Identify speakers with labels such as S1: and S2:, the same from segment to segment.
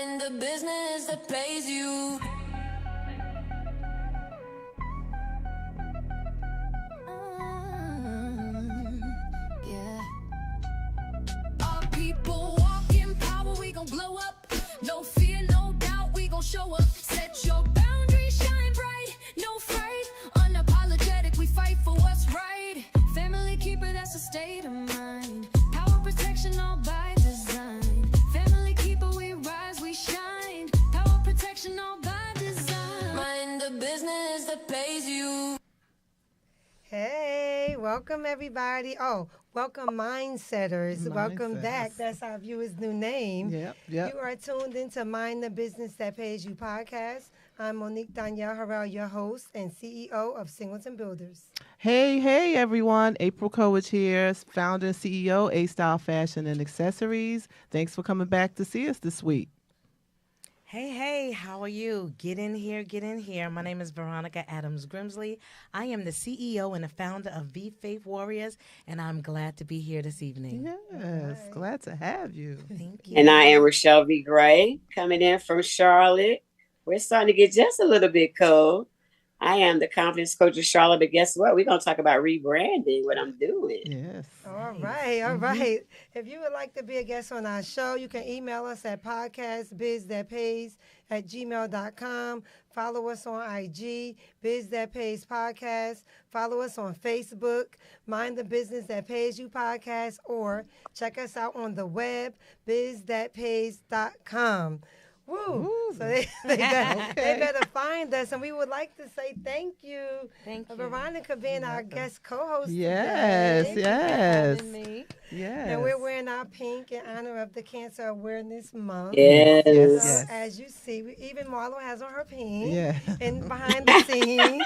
S1: Mind the business that pays you. Yeah. Our people walk in power, we gon' blow up. No fear, no doubt, we gon' show up. Set your boundaries, shine bright, no fright. Unapologetic, we fight for what's right. Family keeper, that's a state of mind. Power protection all by design. Family keeper, we rise, we shine. Power protection all by design. Mind the business that pays you.
S2: Hey, welcome everybody. Oh, welcome Mindsetters. Welcome back. That's our viewer's new name.
S3: Yep.
S2: You are tuned into Mind the Business That Pays You podcast. I'm Monique Danielle Harrell, your host and CEO of Singleton Builders.
S3: Hey, everyone. April Coach here, founder and CEO, A-Style Fashion and Accessories. Thanks for coming back to see us this week.
S4: Hey, how are you? Get in here. My name is Veronica Adams Grimsley. I am the CEO and the founder of Be Faith Warriors, and I'm glad to be here this evening.
S3: Yes, glad to have you.
S4: Thank you.
S5: And I am Rochelle V. Gray, coming in from Charlotte. We're starting to get just a little bit cold. I am the confidence coach of Charlotte, but guess what? We're going to talk about rebranding, what I'm doing.
S3: Yes.
S2: All right. If you would like to be a guest on our show, you can email us at podcastbizthatpays@gmail.com. Follow us on IG, Biz That Pays Podcast. Follow us on Facebook, Mind the Business That Pays You Podcast, or check us out on the web, bizthatpays.com. Woo! So they better find us, and we would like to say thank you, Veronica, being our guest co-host.
S3: Yes,
S2: today.
S3: yes.
S2: Thank you for having me.
S3: Yes.
S2: And we're wearing our pink in honor of the Cancer Awareness Month.
S5: Yes.
S3: Yes.
S2: As you see, even Marlo has on her pink.
S3: Yeah.
S2: And behind the scenes.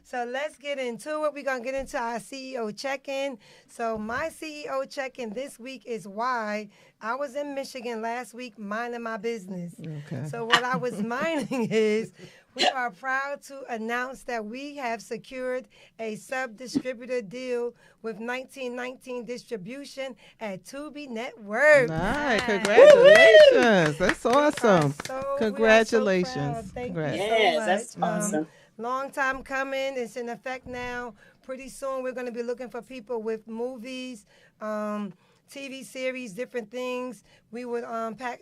S2: So let's get into it. We're going to get into our CEO check-in. So my CEO check-in this week is why I was in Michigan last week minding my business.
S3: Okay.
S2: So what I was minding is we are proud to announce that we have secured a sub-distributor deal with 1919 Distribution at Tubi Network.
S3: Nice. Congratulations. That's awesome.
S2: So
S3: Congratulations.
S2: We are so proud. Thank
S3: Congrats.
S2: you so
S5: Yes,
S2: much.
S5: that's awesome.
S2: Long time coming. It's in effect now. Pretty soon we're going to be looking for people with movies, TV series, different things. We would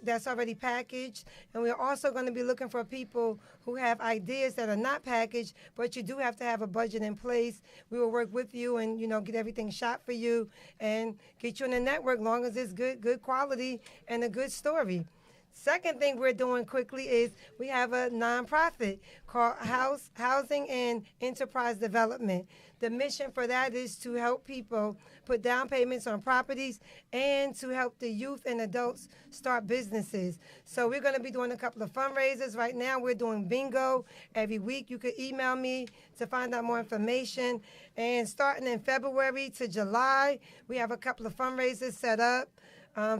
S2: that's already packaged. And we're also going to be looking for people who have ideas that are not packaged, but you do have to have a budget in place. We will work with you and, get everything shot for you and get you in the network long as it's good quality and a good story. Second thing we're doing quickly is we have a nonprofit called Housing and Enterprise Development. The mission for that is to help people put down payments on properties and to help the youth and adults start businesses. So we're going to be doing a couple of fundraisers. Right now we're doing bingo every week. You can email me to find out more information. And starting in February to July, we have a couple of fundraisers set up.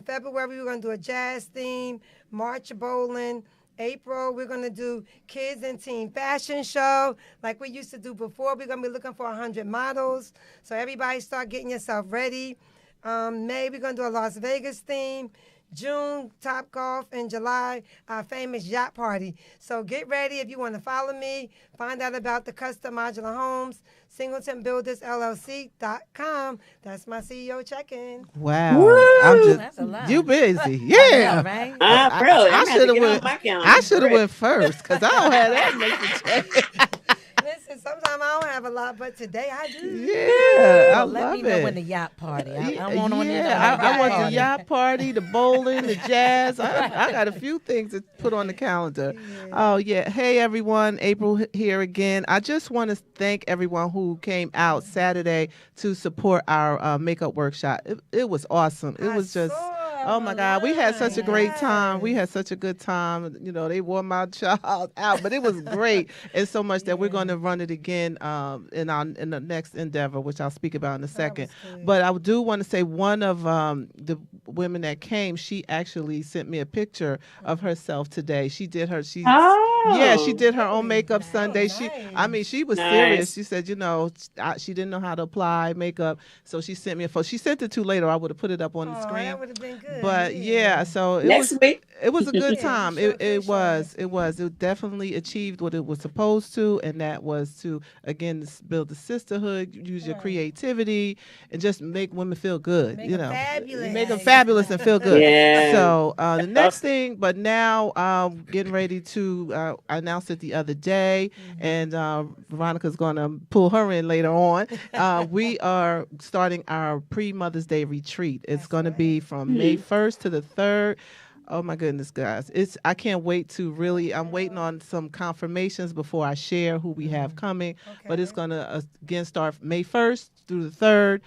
S2: February, we're going to do a jazz theme, March bowling. April, we're going to do kids and teen fashion show like we used to do before. We're going to be looking for 100 models. So everybody start getting yourself ready. May, we're going to do a Las Vegas theme. June, Top Golf. In July, our famous yacht party. So get ready if you want to follow me. Find out about the custom modular homes. SingletonBuildersLLC.com. That's my CEO check-in.
S3: Wow.
S5: Woo!
S4: That's a lot.
S3: You busy.
S4: Yeah,
S3: Yeah.
S4: right?
S5: Really?
S3: I should have
S5: went.
S3: went first because I don't have that much to check.
S2: Listen, sometimes I don't have a lot, but today I do.
S3: Yeah, I
S4: Well, let
S3: love
S4: me know
S3: it.
S4: when the yacht party. I
S3: Yeah,
S4: want on
S3: I want the yacht party, the bowling, the jazz. I got a few things to put on the calendar. Oh, yeah. Hey, everyone. April here again. I just want to thank everyone who came out Saturday to support our makeup workshop. It was awesome. It was just... Oh, my God. We had such a great time. We had such a good time. They wore my child out, but it was great. And so much that we're going to run it again in the next endeavor, which I'll speak about in a second. But I do want to say one of the women that came, she actually sent me a picture of herself today. She did her. Yeah, she
S5: Oh,
S3: did her own makeup
S4: Nice.
S3: Sunday. I mean, she was serious.
S5: nice.
S3: She said, she didn't know how to apply makeup, so she sent me a photo. She sent it too later. I would have put it up on the
S2: Oh,
S3: screen.
S2: that would have been good.
S3: But yeah, so
S5: Next week.
S3: it was a good
S2: Yeah,
S3: time.
S2: for sure,
S3: It
S2: for sure.
S3: was it definitely achieved what it was supposed to, and that was to again build the sisterhood, use your
S2: Right.
S3: creativity, and just make women feel good.
S2: Make
S3: you
S2: 'em
S3: know,
S2: fabulous.
S3: make them fabulous and feel good.
S5: Yeah.
S3: So the next
S5: Awesome.
S3: thing, but now getting ready to I announced it the other day, and Veronica's going to pull her in later on. We are starting our pre-Mother's Day retreat. It's going to be from May 1st to the 3rd. Oh my goodness, guys. I can't wait to really I'm waiting on some confirmations before I share who we have coming. But it's
S2: Okay.
S3: going to again start May 1st through the 3rd.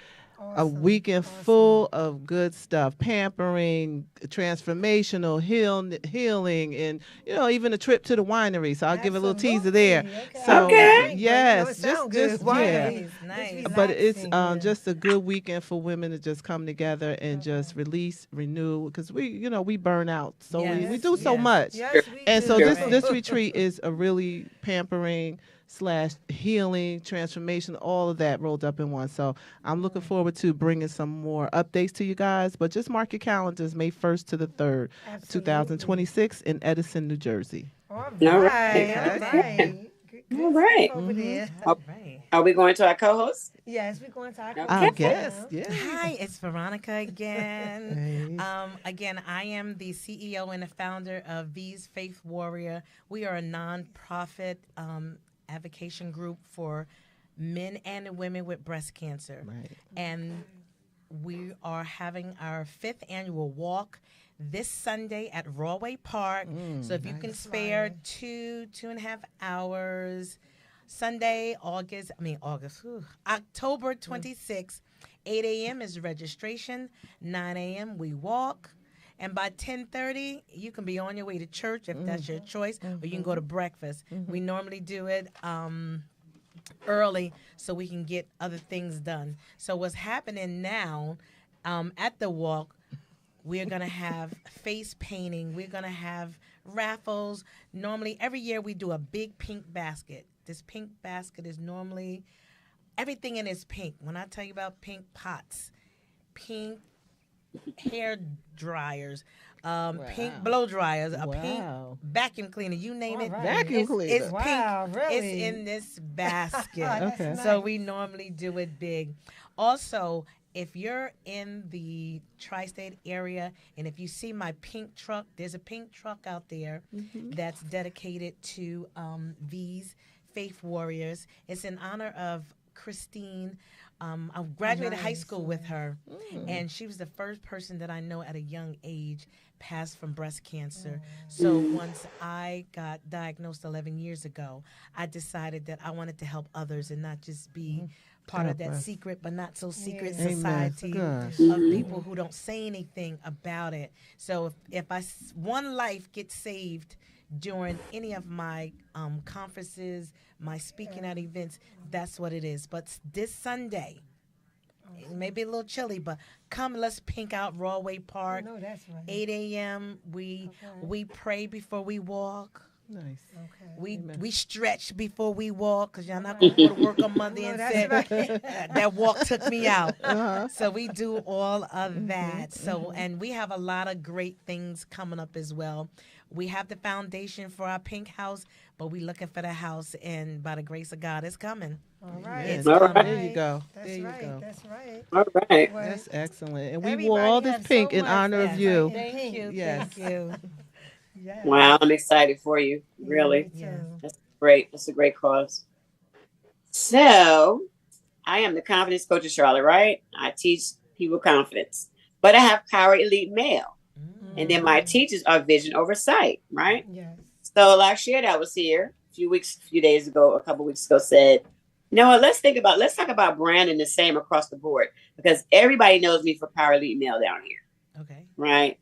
S3: A
S2: Awesome.
S3: weekend
S2: Awesome.
S3: full of good stuff, pampering, transformational healing, and even a trip to the winery. So I'll give a little teaser there.
S2: Absolutely. Okay.
S3: So
S5: Okay.
S3: yes,
S2: It sound good.
S3: just
S2: Wineries.
S3: yeah.
S2: Just
S4: Nice.
S3: But it's
S2: relaxing, yeah.
S3: just a good weekend for women to just come together and just release, renew, because we burn out. So we
S4: Yes,
S3: do so
S4: yes.
S3: much.
S2: Yes, we
S3: And
S2: do.
S3: so this retreat is a really pampering / healing, transformation, all of that rolled up in one. So I'm looking forward to bringing some more updates to you guys. But just mark your calendars, May 1st to the 3rd,
S2: Absolutely.
S3: 2026 in Edison, New Jersey.
S2: All right.
S5: All
S2: All
S5: right.
S2: right. Good
S5: All right.
S2: stuff over there.
S4: All right.
S5: Are we going to our co-host?
S2: Yes, we're going to our
S5: Okay.
S3: I
S2: conference
S3: guess,
S2: now.
S3: yeah.
S4: Hi, it's Veronica again.
S3: Hey.
S4: Again, I am the CEO and the founder of V's Faith Warrior. We are a nonprofit advocation group for men and women with breast cancer.
S3: Right.
S4: And we are having our 5th annual walk this Sunday at Rawway Park. So if you can spare 2.5 hours, Sunday, October 26th, 8 a.m. is registration, 9 a.m. we walk. And by 10:30, you can be on your way to church if that's your choice, or you can go to breakfast. We normally do it early so we can get other things done. So what's happening now at the walk, we're going to have face painting. We're going to have raffles. Normally, every year we do a big pink basket. This pink basket is normally, everything in it is pink. When I tell you about pink pots, pink hair dryers, pink blow dryers, a pink
S3: Wow.
S4: vacuum cleaner, you name it.
S2: right.
S3: Vacuum cleaner.
S4: It's
S2: Wow,
S4: pink.
S2: really?
S4: It's in this basket.
S2: That's
S3: Okay.
S4: So
S2: nice.
S4: we normally do it big. Also, if you're in the tri-state area and if you see my pink truck, there's a pink truck out there that's dedicated to V's Faith Warriors. It's in honor of Christine. I graduated high school with her, and she was the first person that I know at a young age passed from breast cancer. So once I got diagnosed 11 years ago, I decided that I wanted to help others and not just be part of that
S3: bless.
S4: secret but not so secret
S2: Yeah.
S3: Amen.
S4: society
S3: Gosh.
S4: of people who don't say anything about it. So if one life gets saved during any of my conferences, my speaking at events, that's what it is. But this Sunday, it may be a little chilly, but come, let's pink out Rawway Park.
S2: No, that's right.
S4: 8 a.m. We pray before we walk.
S3: Nice.
S2: Okay.
S4: We stretch before we walk because y'all not going to go to work on Monday
S2: No,
S4: and
S2: that's
S4: say
S2: right.
S4: that walk took me out.
S3: Uh-huh.
S4: So we do all of that. So and we have a lot of great things coming up as well. We have the foundation for our pink house, but we're looking for the house, and by the grace of God, it's coming.
S2: All right.
S3: Yes.
S5: All right.
S3: There you go.
S2: That's
S3: There you
S2: right.
S3: go.
S2: That's right.
S5: All right.
S2: Well,
S3: That's excellent. And we
S2: everybody
S3: wore all this
S2: has
S3: pink
S2: so
S3: in
S2: much
S3: honor of
S2: that's
S3: you.
S2: right.
S4: Thank you.
S3: Yes.
S4: Thank you.
S2: yeah.
S5: Wow, I'm excited for you. Really.
S2: Me too.
S5: That's great. That's a great cause. So, I am the confidence coach of Charlotte, right? I teach people confidence, but I have Power Elite Male. And then my teachers are Vision Oversight, right?
S2: Yes.
S5: So Lashia that was here a few days ago, a couple weeks ago, said, you know what, let's talk about branding the same across the board because everybody knows me for Power Elite Male down here,
S4: Okay.
S5: right?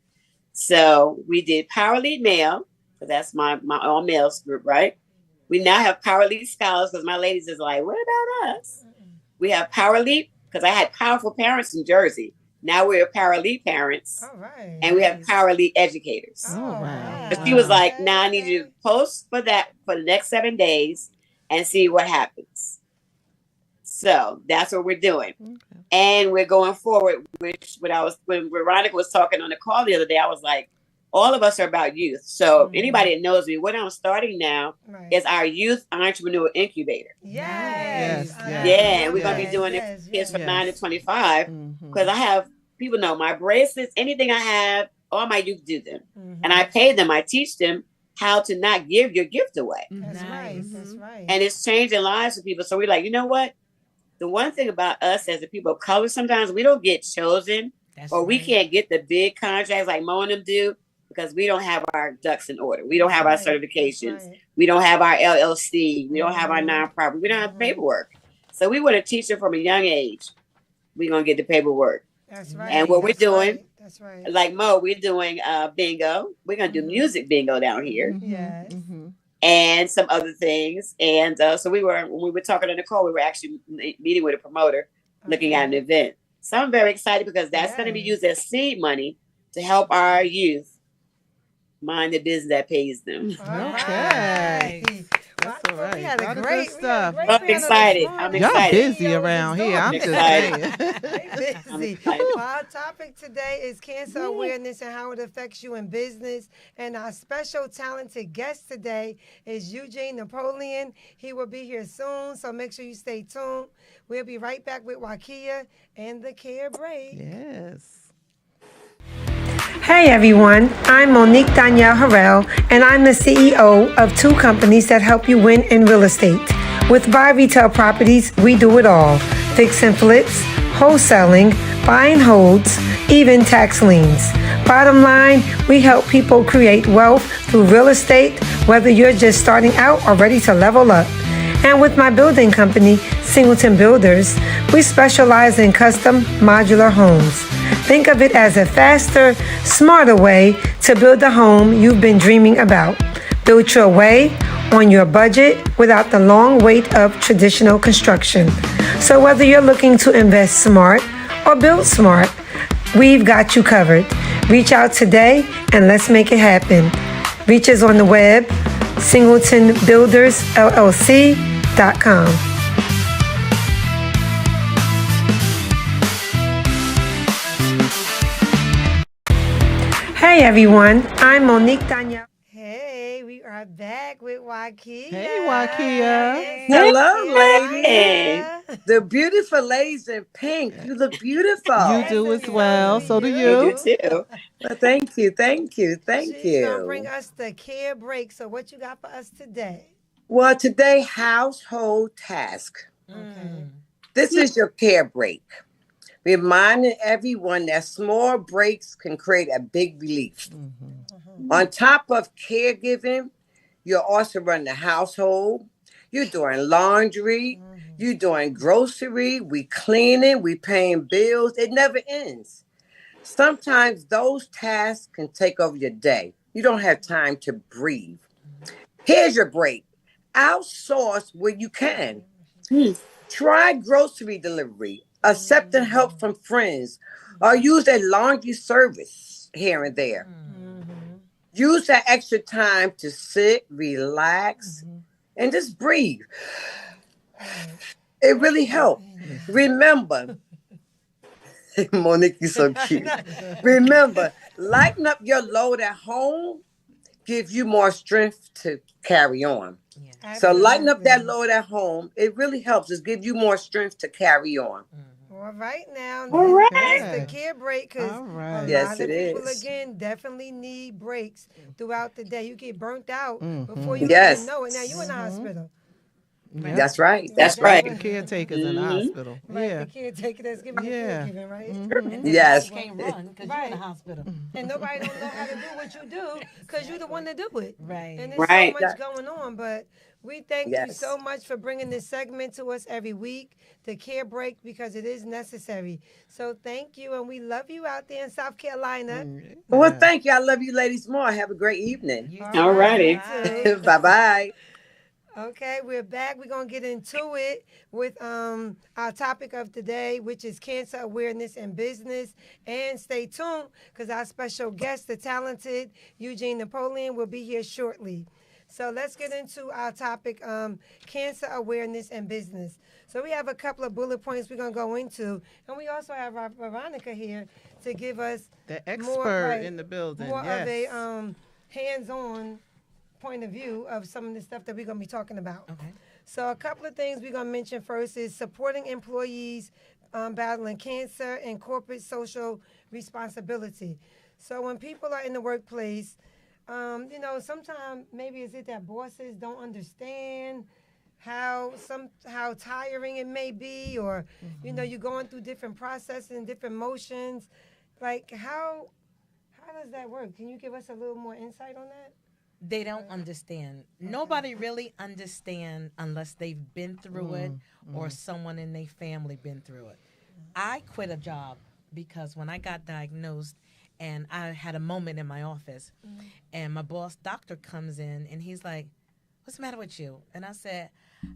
S5: So we did Power Elite Male, because that's my all males group, right? We now have Power Elite Scholars because my ladies is like, what about us? We have Power Elite because I had powerful parents in Jersey. Now we're Power Elite parents,
S2: All right.
S5: and we have Power Elite educators.
S2: Oh,
S3: wow.
S5: But she was like,
S2: Okay,
S5: "Now I need you to
S2: okay.
S5: post for that for the next 7 days and see what happens." So that's what we're doing,
S3: Okay.
S5: and we're going forward. Which when Veronica was talking on the call the other day, I was like, all of us are about youth. So anybody that knows me, what I'm starting now
S2: Right.
S5: is our youth entrepreneur incubator.
S2: Yes.
S3: Yes,
S2: I
S3: yes,
S5: Yeah,
S2: love
S5: we're gonna be
S2: that.
S5: doing
S2: Yes,
S5: it kids from
S3: yes.
S5: 9 to 25
S3: Mhm.
S5: because I have people know my bracelets, anything I have, all my youth do them,
S2: Mhm.
S5: and I pay them. I teach them how to not give your gift away,
S2: That's right.
S4: Nice.
S2: That's right.
S5: and it's changing lives for people. So we're like, you know what? The one thing about us as the people of color, sometimes we don't get chosen,
S4: That's
S5: or we
S4: right.
S5: can't get the big contracts like Mo and them do because we don't have our ducks in order. We don't have our
S2: Right. That's
S5: certifications.
S2: right.
S5: We don't have our LLC. We don't have our
S2: Mhm.
S5: nonprofit. We don't have
S2: Mhm.
S5: paperwork. So we want to teach them from a young age. We're gonna get the paperwork.
S2: That's right.
S5: And what we're
S2: That's
S5: doing,
S2: right. That's right.
S5: like Mo, we're doing bingo. We're gonna do
S2: Mhm.
S5: music bingo down here
S3: Mhm.
S2: Yes.
S3: Mhm.
S5: and some other things. And so when we were talking on the call, we were actually meeting with a promoter, looking at an event. So I'm very excited because that's going to be
S2: Yes.
S5: used as seed money to help our youth mind the business that pays them.
S2: All
S3: Okay.
S2: right.
S3: That's all
S2: Well, we
S3: right.
S2: had a
S3: Lot of
S2: great
S3: good
S2: we had a
S3: stuff.
S2: great
S5: I'm
S2: panel this
S5: excited.
S2: morning.
S5: I'm
S3: Y'all
S5: excited.
S3: busy
S2: CEOs
S3: around
S2: is
S3: here. I'm
S2: doing
S3: just
S2: it.
S3: saying.
S2: They
S5: I'm
S2: busy.
S5: excited.
S2: Well, our topic today is cancer awareness and how it affects you in business. And our special talented guest today is Eugene Napoleon. He will be here soon, so make sure you stay tuned. We'll be right back with Wakia and the Care Break.
S3: Yes.
S2: Hey everyone, I'm Monique Danielle Harrell, and I'm the CEO of two companies that help you win in real estate. With Buy Retail Properties, we do it all: fix and flips, wholesaling, buy and holds, even tax liens. Bottom line, we help people create wealth through real estate, whether you're just starting out or ready to level up. And with my building company, Singleton Builders, we specialize in custom modular homes. Think of it as a faster, smarter way to build the home you've been dreaming about. Built your way, on your budget, without the long wait of traditional construction. So whether you're looking to invest smart or build smart, we've got you covered. Reach out today and let's make it happen. Reach us on the web, singletonbuildersllc.com. Hey everyone, I'm Monique Danielle. Hey, we are back with Wakia.
S3: Hey, Wakia.
S6: Hello, ladies.
S5: Hey.
S6: The beautiful ladies in pink. You look beautiful.
S3: You do as well. So do
S5: You
S3: you.
S5: do too.
S6: Well, thank you, thank you, thank
S2: She's gonna bring
S6: you.
S2: us the Care Break. So what you got for us today?
S6: Well, today, household task.
S2: Okay.
S6: This is your care break. Reminding everyone that small breaks can create a big relief. On top of caregiving, you're also running the household. You're doing laundry. You're doing grocery. We cleaning. We paying bills. It never ends. Sometimes those tasks can take over your day. You don't have time to breathe. Here's your break. Outsource where you can. Try grocery delivery, accepting help from friends, or use a laundry service here and there. Use that extra time to sit, relax, and just breathe. It really helps. Remember, Monique, you're so cute. Remember, lighten up your load at home, give you more strength to carry on. So lighten up that load at home. It really helps. It gives you more strength to carry on.
S2: All right now.
S5: All
S2: This
S5: right.
S2: is the Care Break because
S3: All right.
S2: a
S6: Yes,
S2: lot of
S6: it
S2: people
S6: is.
S2: again definitely need breaks throughout the day. You get burnt out
S3: Mhm.
S2: before you
S6: Yes.
S2: even know it. Now you in the hospital.
S3: Yep.
S6: That's right.
S5: That's
S3: Got
S5: right.
S3: the caretakers in the
S5: Mhm.
S3: hospital.
S2: Right,
S3: Yeah.
S2: the caretaker that's giving you
S3: Yeah.
S2: caregiving, right?
S3: Mhm.
S6: Yes.
S4: You can't run because you're in the hospital.
S2: And nobody don't know how to do what you do because you're the one to do it.
S4: Right.
S2: And there's
S5: Right.
S2: so much going on, but we thank you
S6: Yes.
S2: so much for bringing this segment to us every week, the Care Break, because it is necessary. So thank you, and we love you out there in South Carolina.
S6: Well, thank you. I love you ladies more. Have a great evening.
S5: All righty.
S2: you too.
S6: Bye-bye.
S2: Okay, we're back. We're gonna get into it with our topic of today, which is cancer awareness in business. And stay tuned because our special guest, the talented Eugene Napoleon, will be here shortly. So let's get into our topic, cancer awareness in business. So we have a couple of bullet points we're gonna go into, and we also have our Veronica here to give us
S3: The expert
S2: more, right,
S3: in the building.
S2: more
S3: Yes.
S2: of a hands-on point of view of some of the stuff that we're going to be talking about.
S4: Okay.
S2: So a couple of things we're going to mention first is supporting employees battling cancer and corporate social responsibility. So when people are in the workplace, sometimes maybe is it that bosses don't understand how tiring it may be, or you're going through different processes and different motions. Like how does that work? Can you give us a little more insight on that?
S4: They don't understand. Nobody really understand unless they've been through it or someone in their family been through it. I quit a job because when I got diagnosed and I had a moment in my office and my boss doctor comes in and he's like, "What's the matter with you?" And I said,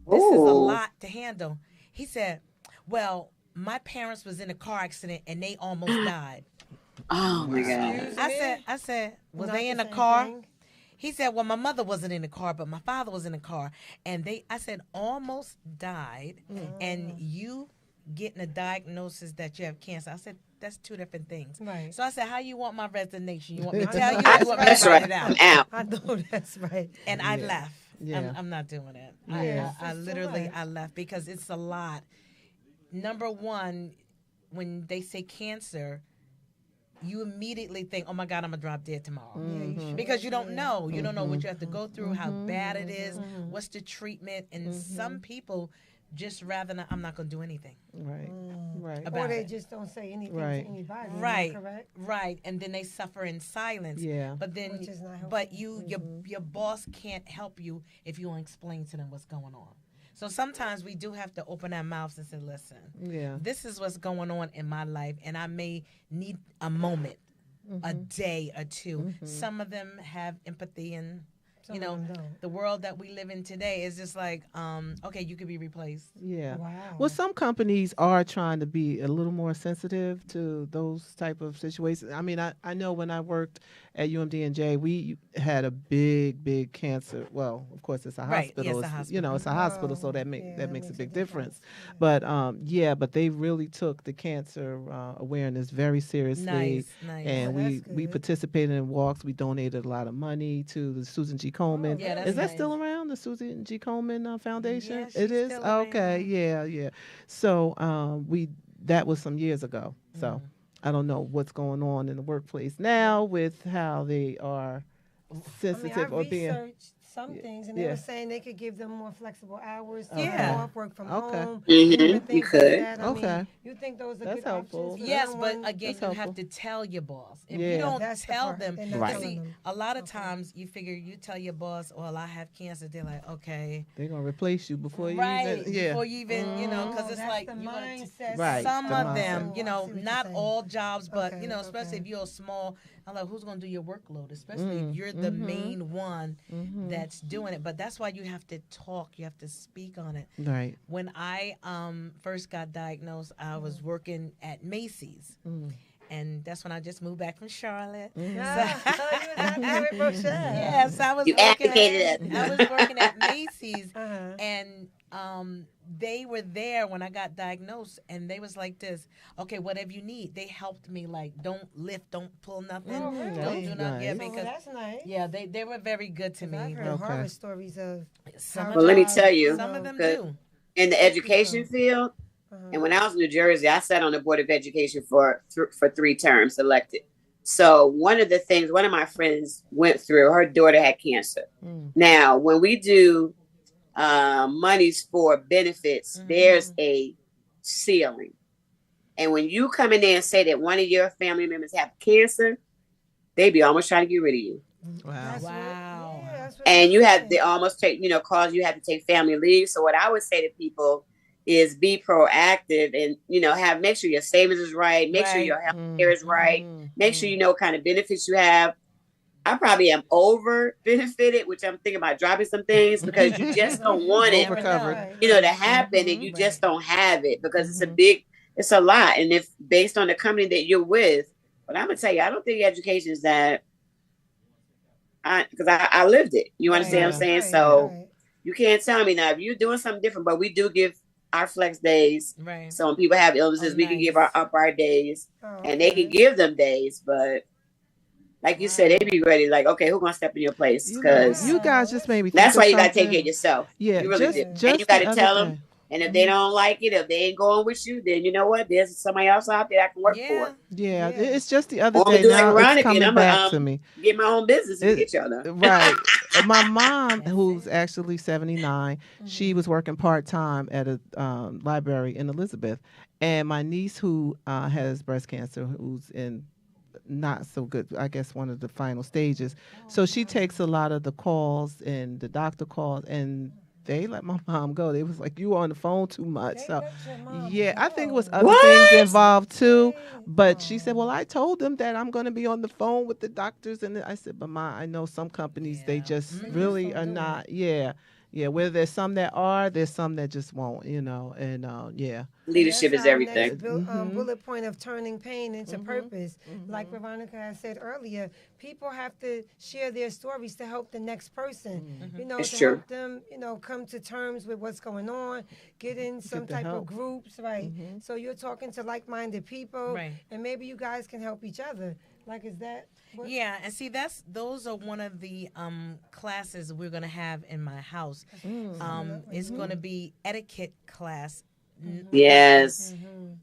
S4: "This is a lot to handle." He said, "Well, my parents was in a car accident and they almost died."
S5: Oh my God.
S2: Excuse me?
S4: I said, "Was
S2: Not
S4: they
S2: the
S4: in a
S2: same
S4: car?"
S2: thing?
S4: He said, "Well, my mother wasn't in the car, but my father was in the car." And I said, "Almost died, and you getting a diagnosis that you have cancer." I said, "That's two different things."
S2: Right.
S4: So I said, "How you want my resignation? You want me to tell you? Or you want me to
S5: That's
S4: write
S5: right.
S4: it
S5: I'm
S4: out?"
S5: out.
S2: I know that's right.
S4: And I left.
S3: Yeah.
S4: I'm not doing it.
S3: Yeah.
S4: I
S2: It's too
S4: literally,
S2: much.
S4: I left because it's a lot. Number one, when they say cancer, you immediately think, "Oh my God, I'm gonna drop dead tomorrow," because you don't know. You don't know what you have to go through, how bad it is, what's the treatment, and some people just rather not. I'm not gonna do anything
S3: Right. Right.
S2: Or
S4: about
S2: they
S4: it.
S2: just don't say anything
S3: Right.
S2: to anybody. Am I
S4: Right,
S2: correct?
S4: right, and then they suffer in silence.
S3: Yeah.
S4: But then,
S2: Which is not helpful.
S4: but your boss can't help you if you don't explain to them what's going on. So sometimes we do have to open our mouths and say, "Listen,
S3: Yeah.
S4: this is what's going on in my life, and I may need a moment, a day or 2." Some of them have empathy, and
S2: Some of them don't.
S4: the world that we live in today is just like, okay, you could be replaced.
S3: Yeah.
S2: Wow.
S3: Well, some companies are trying to be a little more sensitive to those type of situations. I mean, I know when I worked at UMD&J, we had a big cancer. Well, of course, it's a
S4: Right.
S3: hospital.
S4: Yes, a
S3: It's,
S4: hospital.
S3: it's a hospital, so
S2: Oh,
S3: that
S2: yeah,
S3: that makes a big difference. But but they really took the cancer awareness very seriously.
S4: Nice, nice.
S3: And
S2: Well,
S3: we
S2: that's good.
S3: participated in walks. We donated a lot of money to the Susan G. Komen.
S4: Yeah, that's
S3: Is that
S4: nice.
S3: still around, the Susan G. Komen Foundation?
S4: Yeah,
S3: It
S4: she's
S3: is?
S4: still
S3: Okay,
S4: around.
S3: yeah. So that was some years ago. So
S4: Mm-hmm.
S3: I don't know what's going on in the workplace now with how they are
S2: I
S3: sensitive or being.
S2: researched some things, and they
S3: yeah.
S2: were saying they could give them more flexible hours,
S4: Yeah.
S2: off, work from
S3: Okay.
S2: home,
S5: Mhm,
S2: different
S5: you
S2: things
S5: could.
S2: like that. I
S3: Okay.
S2: mean, you think those are
S3: That's
S2: good
S3: helpful.
S2: options? for
S4: Yes,
S2: someone?
S4: but again,
S3: That's
S4: you have
S3: helpful.
S4: to tell your boss. If
S3: Yeah.
S4: you don't
S2: That's the
S4: tell
S2: part.
S4: them,
S2: They're not
S3: Right.
S2: telling
S4: see,
S2: them.
S4: a lot of times you figure you tell your boss, "Well, I have cancer." They're like, "Okay."
S3: They're gonna replace you before you
S4: Right,
S3: even. Yeah.
S4: before you even, because
S2: Oh,
S4: it's
S2: that's
S4: like
S2: the
S4: you're gonna
S2: mindset.
S3: Right,
S4: some
S3: the
S4: of them,
S3: mindset.
S2: I see what you're
S4: not
S2: saying.
S4: all jobs, but
S2: Okay,
S4: especially
S2: okay.
S4: if you're a small. I'm like, who's gonna do your workload? Especially if you're the main one that's doing it. But that's why you have to talk. You have to speak on it.
S3: Right.
S4: When I first got diagnosed, I was working at Macy's. And that's when I just moved back from Charlotte.
S2: Ah, you was out there with Rochelle.
S4: Yes, I was
S5: You
S4: working
S5: advocated
S4: I was working at Macy's,
S2: Uh-huh.
S4: and they were there when I got diagnosed, and they was like this. "Okay, whatever you need." They helped me, like, don't lift, don't pull nothing,
S2: Oh, really?
S4: don't do nothing. Yeah,
S3: Nice.
S2: Oh,
S4: because
S2: that's nice.
S4: yeah, they were very good to me.
S2: I've heard
S3: Okay.
S2: horror stories of
S4: Some
S2: how
S4: of
S5: Well, let me
S4: them,
S5: tell you,
S4: some of them
S5: good.
S4: do.
S5: in the education field,
S2: Uh-huh.
S5: and when I was in New Jersey, I sat on the board of education for 3 terms, elected. So one of the things one of my friends went through, her daughter had cancer. Now, when we do monies for benefits, there's a ceiling. And when you come in there and say that one of your family members have cancer, they be almost trying to get rid of you.
S3: Wow.
S2: That's what-
S4: Wow.
S2: yeah, that's what
S5: And
S2: I'm
S5: you have
S2: saying.
S5: to almost take, cause you have to take family leave. So what I would say to people is be proactive and, make sure your savings is right. Make sure
S4: Right.
S5: your health care is right. Make sure you know what kind of benefits you have. I probably am over benefited, which I'm thinking about dropping some things because you just don't want it,
S3: Overcovered.
S5: to happen, and you just don't have it because it's a lot. And if based on the company that you're with, but I'm gonna tell you, I don't think education is that. Because I lived it. You understand what I'm saying? So you can't tell me now if you're doing something different. But we do give our flex days.
S4: Right.
S5: So when people have illnesses, we can give our days, and they can give them days, but. Like you said, they be ready. Like, okay, who's gonna step in your place? Because
S3: you guys just made me.
S5: that's why you gotta
S3: something.
S5: take care of yourself.
S3: Yeah,
S5: you really do. And you gotta tell them. And if they don't like it, if they ain't going with you, then you know what? There's somebody else out there I can work for.
S3: Yeah, it's just the other
S5: Or
S3: day
S5: do like
S3: now.
S5: Veronica,
S3: It's coming
S5: and I'm
S3: back to me.
S5: Get my own business and get y'all done.
S3: Right. My mom, who's actually 79, she was working part time at a library in Elizabeth, and my niece who has breast cancer, who's in not so good, I guess one of the final stages. So she takes a lot of the calls and the doctor calls, and they let my mom go. They was like, you were on the phone too much. So yeah, I think it was other things involved too. But she said, well, I told them that I'm going to be on the phone with the doctors. And I said, but Ma, I know some companies, they just really are not. Yeah. Yeah, where there's some that are, there's some that just won't, and
S5: leadership is everything.
S2: Bullet point of turning pain into purpose. Like Veronica has said earlier, people have to share their stories to help the next person,
S5: It's
S2: to
S5: true.
S2: help them, come to terms with what's going on, get in some type of groups, right? So you're talking to like-minded people,
S4: Right.
S2: and maybe you guys can help each other. Like, is that?
S4: Yeah, and see, those are one of the classes we're gonna have in my house. It's gonna be etiquette class.
S5: Yes.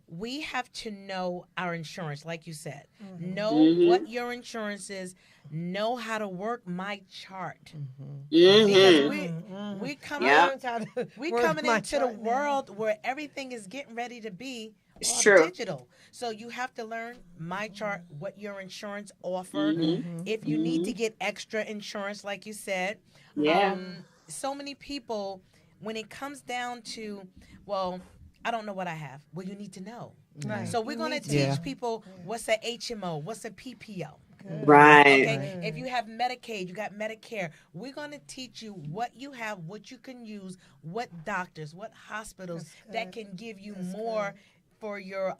S4: We have to know our insurance, like you said. Know what your insurance is. Know how to work my chart. Because we coming into the world where everything is getting ready to be
S5: It's
S4: all
S5: true.
S4: digital. So you have to learn my chart, what your insurance offer. If you need to get extra insurance, like you said.
S5: Yeah.
S4: So many people, when it comes down to, well, I don't know what I have. Well, you need to know.
S2: Right.
S4: So we're going to teach people what's a HMO, what's a PPO.
S5: Right.
S4: Okay. If you have Medicaid, you got Medicare. We're going to teach you what you have, what you can use, what doctors, what hospitals that can give you more for your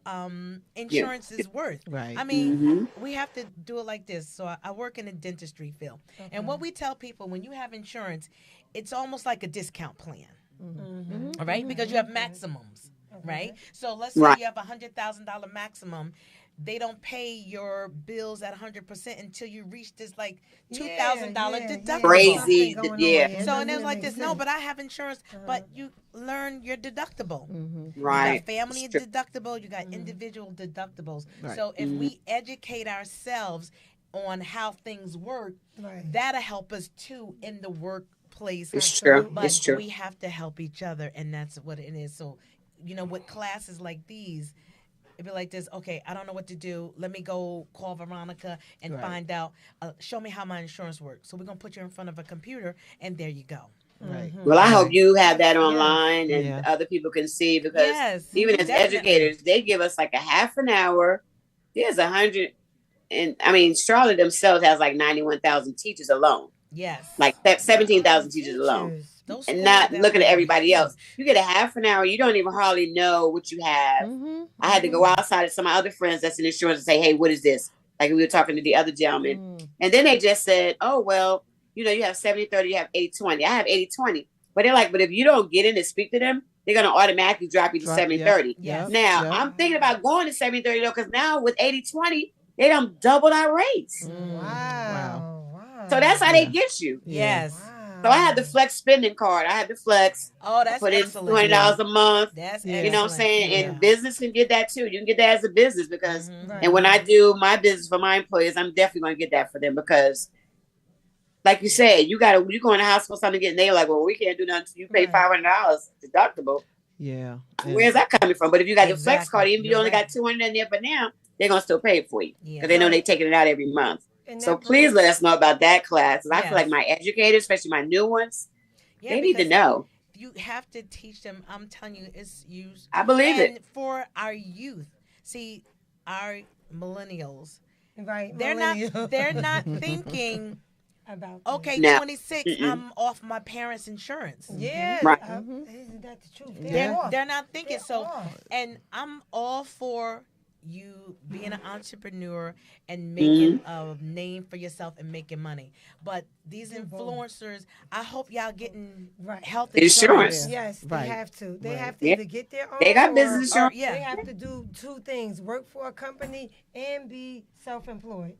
S4: insurance is worth.
S3: Right.
S4: I mean, we have to do it like this. So I work in the dentistry field. And what we tell people, when you have insurance, it's almost like a discount plan. All right? Because you have maximums, right? So let's say you have a $100,000 maximum. They don't pay your bills at 100% until you reach this like $2,000 deductible.
S5: Crazy.
S4: So and it was like this. No, but I have insurance. But you learn your deductible.
S5: Right.
S4: You got family deductible. You got individual deductibles.
S3: Right.
S4: So if we educate ourselves on how things work, that'll help us too in the workplace.
S5: It's true.
S4: But
S5: It's true.
S4: we have to help each other, and that's what it is. So, with classes like these, it'd be like this. Okay, I don't know what to do. Let me go call Veronica and find out. Show me how my insurance works. So we're gonna put you in front of a computer, and there you go.
S3: Right.
S5: Well, I hope you have that online and other people can see because even as
S4: definitely.
S5: educators, they give us like a half an hour. There's 100, and I mean, Charlotte themselves has like 91,000 teachers alone,
S4: Yes.
S5: like 17,000 teachers alone.
S4: Those
S5: And
S4: schools
S5: not
S4: that
S5: looking at
S4: way.
S5: everybody else. You get a half an hour, you don't even hardly know what you have. I had to go outside of some of my other friends that's in insurance and say, hey, what is this? Like we were talking to the other gentleman. And then they just said, oh, well, you have 70-30, you have 80-20. I have 80-20. But they're like, but if you don't get in and speak to them, they're going to automatically drop you to 70-30.
S4: Yes.
S5: Now, I'm thinking about going to 70-30 though, because now with 80-20, they done doubled our rates.
S2: Wow.
S5: So that's how they get you.
S4: Yes.
S5: So I had the Flex spending card. I had the Flex.
S4: Oh, that's
S5: Put in
S4: excellent.
S5: $20 a month.
S4: That's
S5: You know what I'm saying?
S4: Yeah.
S5: And business can get that too. You can get that as a business because,
S4: Mm-hmm.
S5: and when I do my business for my employees, I'm definitely going to get that for them because, like you said, you go in the hospital, something getting, they're like, well, we can't do nothing until you pay $500 deductible.
S3: Yeah.
S5: Where's that coming from? But if you got the Flex
S4: Exactly.
S5: card, even if you
S4: You're
S5: only
S4: right.
S5: got $200 in there for now, they're going to still pay it for you
S4: Yeah.
S5: because they know they're taking it out every month.
S2: And
S5: So
S2: that
S5: please let us know about that class. 'Cause I
S4: Yes.
S5: feel like my educators, especially my new ones,
S4: Yeah,
S5: they need to
S4: because
S5: know.
S4: You have to teach them. I'm telling you, it's used.
S5: I believe
S4: and
S5: it.
S4: for our youth. See, our millennials,
S2: Right.
S4: They're
S2: millennial.
S4: they're not thinking,
S2: about
S4: okay,
S5: No.
S4: 26, I'm off my parents' insurance.
S2: Yeah.
S5: Right.
S2: Isn't that the truth?
S4: They're not thinking
S2: They're
S4: so.
S2: off.
S4: And I'm all for you being an entrepreneur and making a name for yourself and making money. But these influencers, I hope y'all getting
S2: Right.
S4: health
S5: Insurance.
S4: insurance.
S2: Yes,
S3: Right.
S2: they have to. They have to
S5: Yeah.
S2: either get their own.
S5: They got
S2: or-
S5: business
S4: Or,
S5: insurance.
S4: yeah.
S2: They have to do two things: work for a company and be self-employed.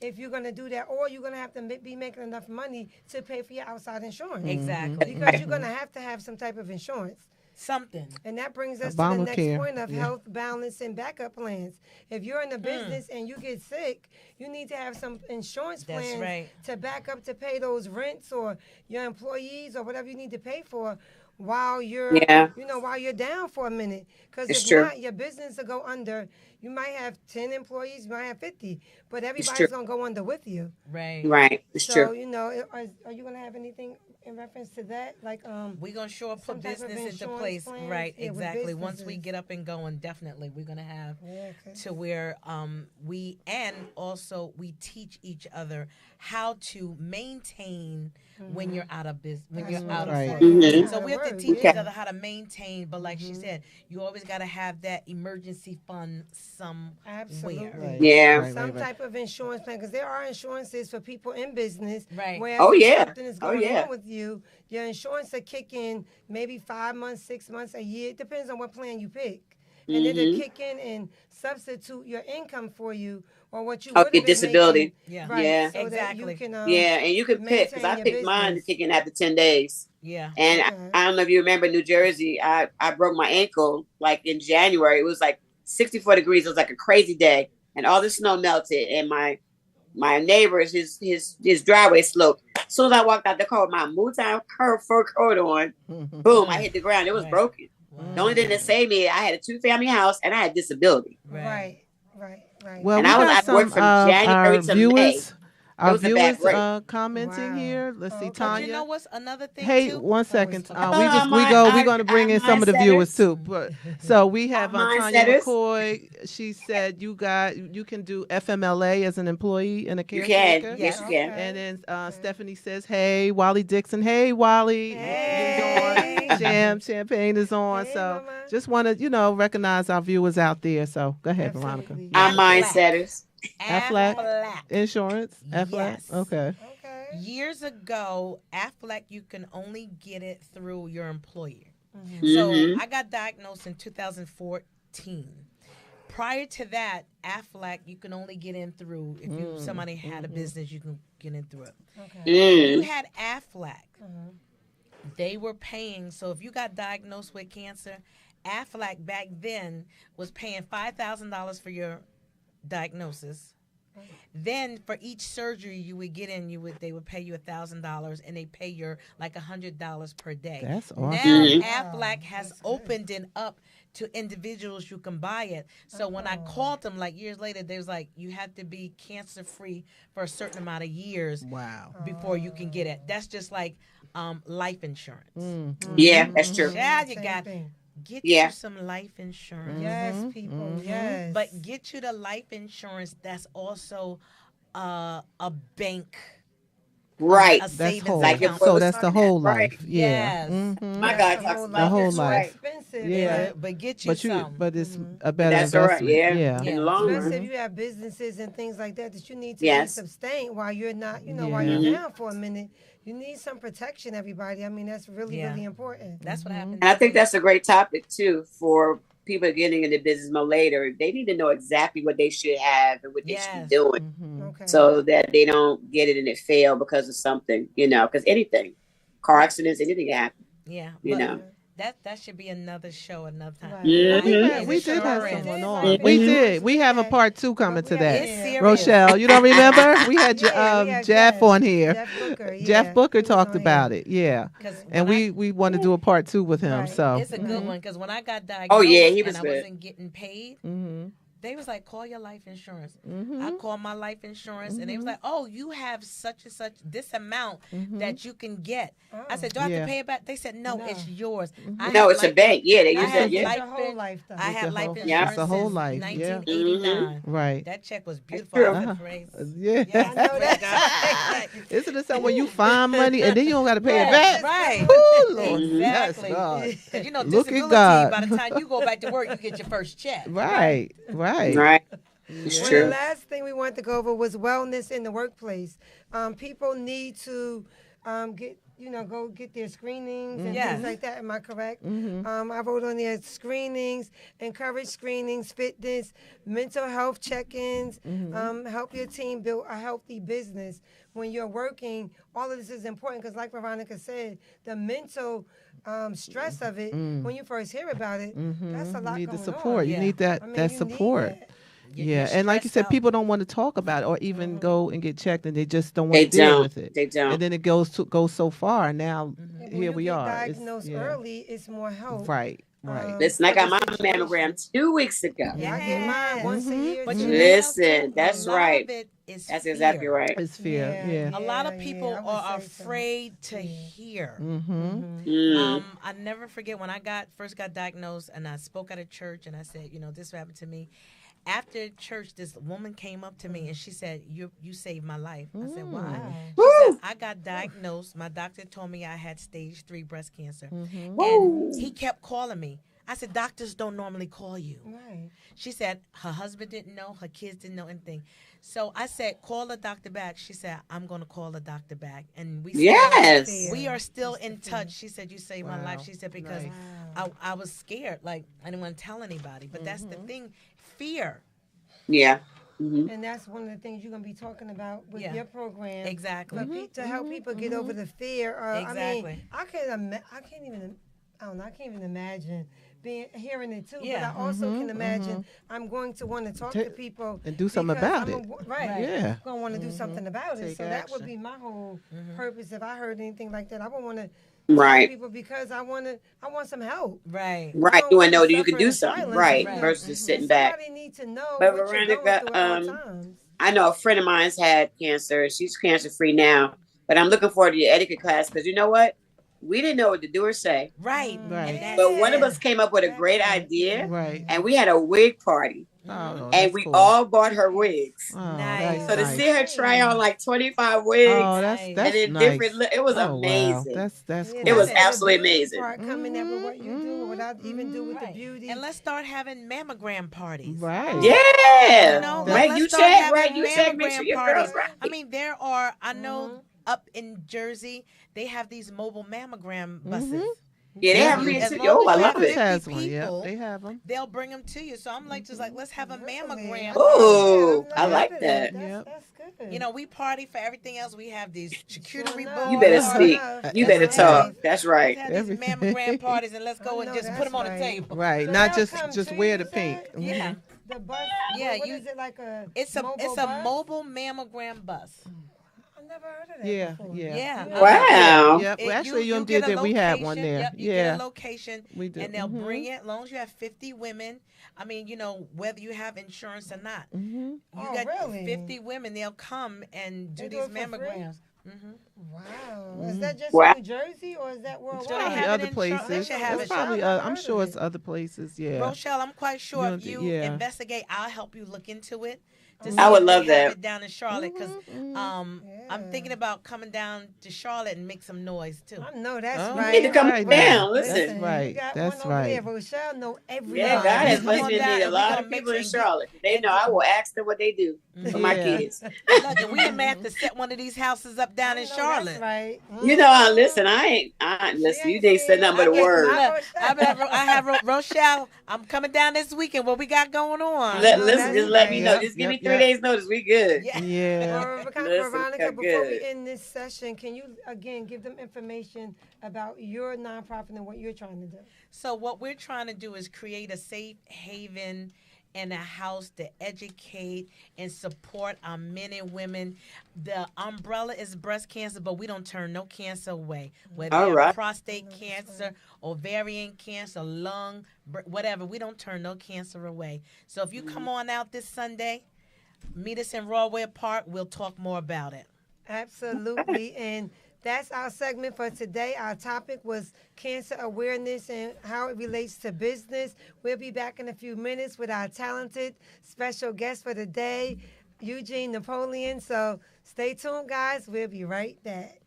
S2: If you're gonna do that, or you're gonna have to be making enough money to pay for your outside insurance.
S4: Exactly.
S2: Because you're gonna have to have some type of insurance.
S4: Something.
S2: And that brings us to the next
S3: Obamacare.
S2: point of health, balance, and backup plans. If you're in a business and you get sick, you need to have some insurance
S4: That's
S2: plans
S4: right.
S2: to back up to pay those rents or your employees or whatever you need to pay for while you're,
S5: Yeah.
S2: while you're down for a minute. Because
S5: It's
S2: if
S5: true.
S2: not, your business will go under. You might have 10 employees, you might have 50, but
S5: true.
S2: everybody's going to go under with you.
S4: Right.
S5: Right. It's
S2: So,
S5: true.
S2: are you going to have anything in reference to that? Like,
S4: We're going to sure put
S2: some type of
S4: business into
S2: insurance
S4: place.
S2: plans?
S4: Right,
S2: Yeah, with
S4: exactly. Once we
S2: businesses.
S4: get up and going, definitely we're going to have
S2: Yeah, 'cause-
S4: to where we also we teach each other how to maintain when you're out of business, when you're out of
S3: right.
S4: work.
S5: Mhm.
S4: So we have to
S2: Work,
S4: teach
S2: yeah.
S4: each other how to maintain, but like she said, you always got to have that emergency fund somewhere.
S2: Absolutely.
S3: Right.
S5: Yeah.
S3: Right,
S2: Some
S3: right, right.
S2: type of insurance plan, because there are insurances for people in business.
S4: Right.
S2: Where
S5: Oh,
S2: if
S5: yeah.
S2: something is
S5: Oh,
S2: going
S5: yeah.
S2: on with you, your insurance will kick in maybe 5 months, 6 months, a year. It depends on what plan you pick. And then
S5: Mm-hmm.
S2: it'll kick in and substitute your income for you or what you
S5: Of
S2: would
S5: your
S2: have been
S5: disability.
S2: making.
S4: Yeah.
S2: Right.
S5: Yeah.
S2: So that
S4: Exactly.
S2: you can,
S5: Yeah, and you can pick because I
S2: maintain your
S5: picked mine to
S2: business.
S5: kick in after 10 days.
S4: Yeah.
S5: And
S2: Okay.
S5: I don't know if you remember New Jersey. I broke my ankle like in January. It was like 64 degrees. It was like a crazy day, and all the snow melted. And my neighbor's his driveway sloped. As soon as I walked out the car with my Motown fur coat on, boom! I hit the ground. It was
S4: Right.
S5: broken. The only thing that saved me, I had a 2-family house and I had disability.
S2: Right.
S3: Well,
S5: And
S3: we
S5: I was
S3: got
S5: at
S3: some
S5: work
S3: of
S5: from
S3: our
S5: January to May.
S3: viewers. Our
S5: was a bad
S3: viewers
S5: break.
S3: commenting
S2: Wow.
S3: here. Let's see,
S2: Okay.
S4: But
S3: Tanya.
S4: you know what's another thing
S3: Hey,
S4: too?
S3: one second.
S2: Hello,
S3: We're going to bring in some of the viewers too. But so we have
S5: Our
S3: Tanya
S5: mindsetters.
S3: McCoy. She said you can do FMLA as an employee and a
S5: You
S3: caretaker.
S5: can, yes, you
S2: Okay.
S5: can.
S3: And then Stephanie says, "Hey, Wally Dixon. Hey, Wally.
S2: Hey.
S3: He's on. Champagne is on.
S2: Hey,
S3: so
S2: mama.
S3: just want to recognize our viewers out there. So go ahead, Veronica.
S2: Absolutely.
S5: Our
S4: Aflac.
S5: mindsetters.
S3: Aflac?
S4: Aflac.
S3: Insurance. Aflac.
S4: Yes.
S3: Okay.
S2: Okay.
S4: Years ago, Aflac, you can only get it through your employer.
S5: Mhm.
S4: So I got diagnosed in 2014. Prior to that, Aflac, you can only get in through if somebody had a business, you can get in through it.
S2: Okay.
S4: You
S5: Mm.
S4: had Aflac. They were paying. So if you got diagnosed with cancer, Aflac back then was paying $5,000 for your diagnosis. Then for each surgery you would get in, they would pay you $1,000, and they pay your like $100 per day.
S3: That's
S4: Now
S3: awesome.
S5: Mhm.
S4: Aflac has opened it up to individuals. You can buy it. So when I called them like years later, they was like, you have to be cancer free for a certain amount of years
S3: Wow.
S4: before you can get it. That's just like life insurance.
S5: Yeah, that's true.
S4: Yeah, you
S2: Same
S4: got
S2: thing.
S4: get
S5: Yeah.
S4: you some life insurance.
S2: Yes, people. Yes.
S4: But get you the life insurance that's also a bank,
S5: Right.
S4: a
S3: That's
S4: savings
S3: whole.
S5: Like
S4: account.
S5: it
S3: So
S5: was
S3: that's the
S5: on
S3: whole
S5: that, right.
S3: life. Yeah.
S4: Yes.
S3: Mhm.
S5: My
S2: Yes,
S5: God
S2: the
S5: talks
S2: whole
S5: about
S3: The
S2: life
S3: whole
S2: is more
S3: life.
S2: expensive.
S3: Yeah.
S4: But get you some.
S3: But it's a better
S5: That's all right.
S3: investment.
S5: Yeah.
S3: Yeah.
S5: In
S4: Yeah.
S5: the long
S2: Especially
S5: run.
S2: if you have businesses and things like that that you need to
S5: Yes.
S2: be sustained while you're not, while
S3: Yeah.
S2: you're down for a minute. You need some protection, everybody. I mean, that's really,
S4: Yeah.
S2: really important.
S4: That's what happened.
S5: And I think that's a great topic too for people getting into business more later. They need to know exactly what they should have and what they should
S4: Yes.
S5: be doing
S3: Mhm.
S2: Okay.
S5: so that they don't get it and it fail because of something, because anything, car accidents, anything can happen,
S4: Yeah.
S5: you
S4: but
S5: know.
S4: That should be another show another time.
S2: Right.
S5: Mhm.
S3: We did have
S4: Insurance.
S3: someone
S2: Yeah.
S3: on.
S2: Mhm.
S3: We did. We have a part 2 coming
S2: But
S3: to
S2: we
S3: that.
S2: have-
S4: It's
S2: yeah.
S4: serious.
S3: Rochelle, you don't remember? We had
S2: Yeah, we had
S3: Jeff
S2: Jeff.
S3: on here.
S2: Jeff Booker. Yeah.
S3: Jeff Booker
S2: He was
S3: talked
S2: on
S3: about
S2: here.
S3: it. Yeah.
S4: 'Cause
S3: And
S4: when
S3: we want to do a part 2 with him.
S2: Right.
S3: So
S4: it's a good one because when I got diagnosed
S5: Oh, yeah, he was
S4: and I
S5: good.
S4: wasn't getting paid,
S3: hmm
S4: They was like, call your life insurance. I called my life insurance, and they was like, oh, you have such and such this amount that you can get. I said, do I have to pay it back? They said, no, it's yours. I
S5: No,
S4: have
S5: it's a
S4: life-
S5: bank. Yeah, they
S4: I
S5: use
S4: have
S5: that. Yeah.
S4: life
S2: It's a whole
S4: in-
S2: lifetime.
S4: I have
S3: It's a
S4: life
S3: whole-
S4: insurance
S3: it's a whole
S4: since
S3: life, yeah.
S4: 1989.
S3: Right.
S4: That check was beautiful.
S5: true.
S4: I said, praise.
S3: Yeah.
S4: Yes,
S2: I know
S4: praise
S2: that.
S4: God.
S3: Isn't it something where you find money and then you don't got to pay it back?
S4: Right.
S3: Ooh, Lord.
S4: Exactly.
S3: Yes, God.
S4: 'Cause, you know,
S3: Look at
S4: disability,
S3: God.
S4: by the time you go back to work, you get your first check.
S3: Right. Right.
S5: Right. It's
S2: Well,
S5: true.
S2: the last thing we wanted to go over was wellness in the workplace. People need to go get their screenings and
S4: Yes.
S2: things like that. Am I correct?
S3: Mm-hmm.
S2: I wrote on there screenings, encourage screenings, fitness, mental health check-ins,
S3: Mm-hmm.
S2: help your team build a healthy business. When you're working, all of this is important because, like Veronica said, the mental stress of it, when you first hear about it, that's a lot
S3: You need
S2: going
S3: the support.
S2: on.
S3: You
S4: Yeah.
S3: need that
S2: I mean,
S3: that
S2: you need
S3: support.
S2: that.
S3: Yeah,
S4: You're
S3: and like you
S4: stressed
S3: said,
S4: out.
S3: people don't want to talk about it or even go and get checked, and they just don't want
S5: They
S3: to deal
S5: don't.
S3: with it.
S5: They don't.
S3: And then it goes so far. And now
S2: When
S3: here
S2: you
S3: we
S2: get
S3: are. It's-
S2: diagnosed
S3: yeah.
S2: early, it's more help.
S3: Right. Right.
S5: Listen, I got my
S2: for the situation.
S5: mammogram 2 weeks ago.
S2: I get mine once a year.
S4: But
S2: too.
S4: you know what else,
S5: Listen,
S4: too?
S5: that's
S4: a lot
S5: right.
S4: Of it is
S5: That's
S4: fear.
S5: exactly right.
S3: It's fear. Yeah.
S4: A lot of
S2: Yeah,
S4: people
S2: yeah, I would
S4: are
S2: say so.
S4: afraid to hear.
S3: Mm-hmm.
S5: Mm.
S4: I never forget when I first got diagnosed, and I spoke at a church, and I said, this happened to me. After church, this woman came up to me and she said, "You saved my life." I said, "Why?" She said, "I got diagnosed. My doctor told me I had stage 3 breast cancer, and he kept calling me." I said, "Doctors don't normally call you."
S2: Right.
S4: She said her husband didn't know, her kids didn't know anything. So I said, "Call the doctor back." She said, "I'm going to call the doctor back," and
S5: Yes.
S4: we are still in touch. She said, "You saved my life."
S3: Wow.
S4: She said, because
S3: Nice.
S4: I was scared. Like, I didn't want to tell anybody. But that's the thing, fear.
S5: Yeah. hmm
S2: And that's one of the things you're going to be talking about with
S4: Yeah.
S2: your program.
S4: Exactly.
S2: To help people get over the fear.
S4: Exactly.
S2: I can't even imagine hearing it too.
S4: Yeah.
S2: But I also can imagine I'm going to want to talk to people
S3: And do something
S2: because
S3: about
S2: I'm
S3: it.
S2: right.
S3: Yeah.
S2: Going to want to do something about it.
S3: Take
S2: So that would
S3: action.
S2: be my whole purpose. If I heard anything like that, I would want to
S5: Right.
S2: people because I want some help.
S4: Right.
S5: Right.
S2: don't
S5: You want
S2: wanna
S5: to know that you
S2: suffer
S5: can do
S2: in
S5: something.
S2: silence,
S5: Right.
S4: right.
S5: Versus just sitting
S2: And
S5: back.
S2: somebody need to know
S5: But
S2: what you're
S5: Veronica,
S2: going through at all times.
S5: I know a friend of mine's had cancer. She's cancer free now. But I'm looking forward to your etiquette class because you know what? We didn't know what to do or say.
S4: Right.
S3: Right.
S4: And that's
S5: But one of
S4: it.
S5: us came up with a great idea.
S3: Right.
S5: And we had a wig party.
S3: Oh,
S5: And
S3: that's
S5: we
S3: cool.
S5: all bought her wigs.
S3: Oh,
S4: Nice.
S3: that's
S5: So to
S3: nice.
S5: see her try on like 25 wigs
S3: Oh, that's
S4: Nice.
S3: that's
S5: and in
S3: nice.
S5: different it was
S3: Oh, wow.
S5: amazing.
S3: That's cool.
S5: It was
S2: that's the
S5: absolutely
S2: beauty
S5: amazing.
S2: Part coming up with what you do, what I even do with
S4: Right.
S2: the beauty.
S4: And let's start having mammogram parties.
S3: Right.
S5: Yeah.
S4: You know,
S5: right.
S4: let's
S5: You
S4: start
S5: check,
S4: having
S5: right? You check, make sure
S4: mammogram
S5: your
S4: parties.
S5: girl's right.
S4: I mean, there are, I know up in Jersey, they have these mobile mammogram buses.
S5: Yeah, they have
S4: You-
S5: me
S4: as
S5: too.
S4: long
S5: Oh,
S4: as
S5: I
S4: you
S5: love
S4: have
S5: it.
S3: It has
S4: 50
S3: one. Yeah,
S4: people,
S3: they have them.
S4: they'll bring them to you. So I'm like, just like, let's have a mammogram.
S5: Ooh,
S2: Yeah,
S5: I
S2: I've
S5: like
S2: heard of
S5: that.
S3: Yep.
S2: That's good.
S4: You know, we party for everything else. We have these charcuterie
S2: Sure
S4: boards.
S5: You better
S2: enough.
S5: speak. You better
S3: That's
S5: talk.
S2: right.
S5: That's
S4: Let's
S5: right.
S4: have these
S3: Everything.
S4: mammogram parties and let's go
S2: I
S4: and
S2: know
S4: just put
S2: that's
S4: them on the
S2: right.
S4: table.
S3: Right.
S2: So
S3: Not
S2: they'll
S3: just
S2: come
S3: just
S2: to
S3: wear
S2: you,
S3: the
S2: you
S3: pink.
S2: said?
S4: Yeah.
S2: The bus.
S4: Yeah,
S2: what
S4: you-
S2: is it like a
S4: It's a
S2: mobile
S4: a
S2: bus?
S4: mobile mammogram bus.
S2: I never heard of that
S3: Yeah,
S2: before.
S3: yeah.
S4: Yeah.
S5: Wow.
S3: Yep.
S4: It-
S3: Well, actually,
S4: you
S3: UM
S4: get
S3: did
S4: a
S3: that. We had one
S4: location.
S3: there.
S4: Yep, you
S3: Yeah.
S4: get a location,
S3: We do.
S4: and they'll bring it. As long as you have 50 women, I mean, whether you have insurance or not,
S3: Mm-hmm.
S4: you
S2: Oh,
S4: got
S2: really?
S4: 50 women. They'll come and do
S2: They do
S4: these
S2: it for free?
S4: mammograms.
S2: Wow. Is that just
S5: Wow.
S2: in New Jersey or is that
S4: So
S2: worldwide?
S4: they
S3: Probably
S4: have it
S3: other
S4: in
S3: places.
S4: They should have
S3: It's
S4: it.
S3: probably.
S2: Charlotte.
S3: I'm
S2: I've
S3: sure
S2: heard
S3: it's
S2: of it.
S3: other places. Yeah.
S4: Rochelle, I'm quite sure if you
S3: Yeah.
S4: investigate, I'll help you look into it. To see
S5: I would
S4: if they
S5: love
S4: have
S5: that.
S4: it down in Charlotte because I'm thinking about coming down to Charlotte and make some noise too.
S2: I know that's
S3: Oh,
S2: right.
S5: You need to come
S3: right
S5: down.
S3: now.
S5: Listen.
S3: That's right.
S2: You got
S3: That's
S2: one over there.
S3: right.
S2: Rochelle know everybody.
S5: Yeah, God has
S4: Come
S5: blessed
S4: on
S5: me to
S4: down
S5: meet a
S4: and we
S5: lot
S4: gonna
S5: of
S4: mix
S5: people in
S4: and get-
S5: Charlotte. They know I will ask them what they do for my
S3: Yeah.
S5: kids.
S4: Look, and we may have to set one of these houses up down in
S2: I know
S4: Charlotte.
S2: That's right.
S5: You know, listen, listen, you ain't said nothing but a
S2: I get
S5: word.
S2: my-
S4: Look, I have Rochelle. I'm coming down this weekend. What we got going on?
S5: Listen,
S2: that's
S5: just let me
S2: right.
S5: know.
S3: Yep,
S5: Just give me
S3: yep,
S5: 3
S3: yep.
S5: days notice. We good.
S4: Yeah.
S3: Yeah.
S5: Listen,
S2: Veronica,
S5: okay,
S2: before we
S5: good.
S2: end this session, can you again give them information about your nonprofit and what you're trying to do?
S4: So what we're trying to do is create a safe haven in the house to educate and support our men and women. The umbrella is breast cancer, but we don't turn no cancer away. Whether
S5: All
S4: you have
S5: right.
S4: prostate cancer, ovarian cancer, lung, whatever, we don't turn no cancer away. So if you come on out this Sunday, meet us in Rawware Park. We'll talk more about it.
S2: Absolutely. And that's our segment for today. Our topic was cancer awareness and how it relates to business. We'll be back in a few minutes with our talented special guest for the day, Eugene Napoleon. So stay tuned, guys. We'll be right back.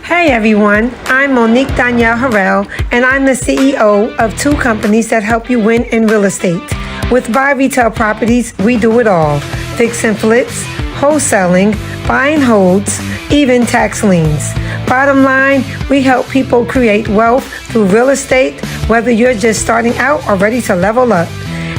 S2: Hey everyone, I'm Monique Danielle Harrell, and I'm the CEO of two companies that help you win in real estate. With Buy Retail Properties, we do it all: fix and flips, wholesaling, buy and holds, even tax liens. Bottom line, we help people create wealth through real estate, whether you're just starting out or ready to level up.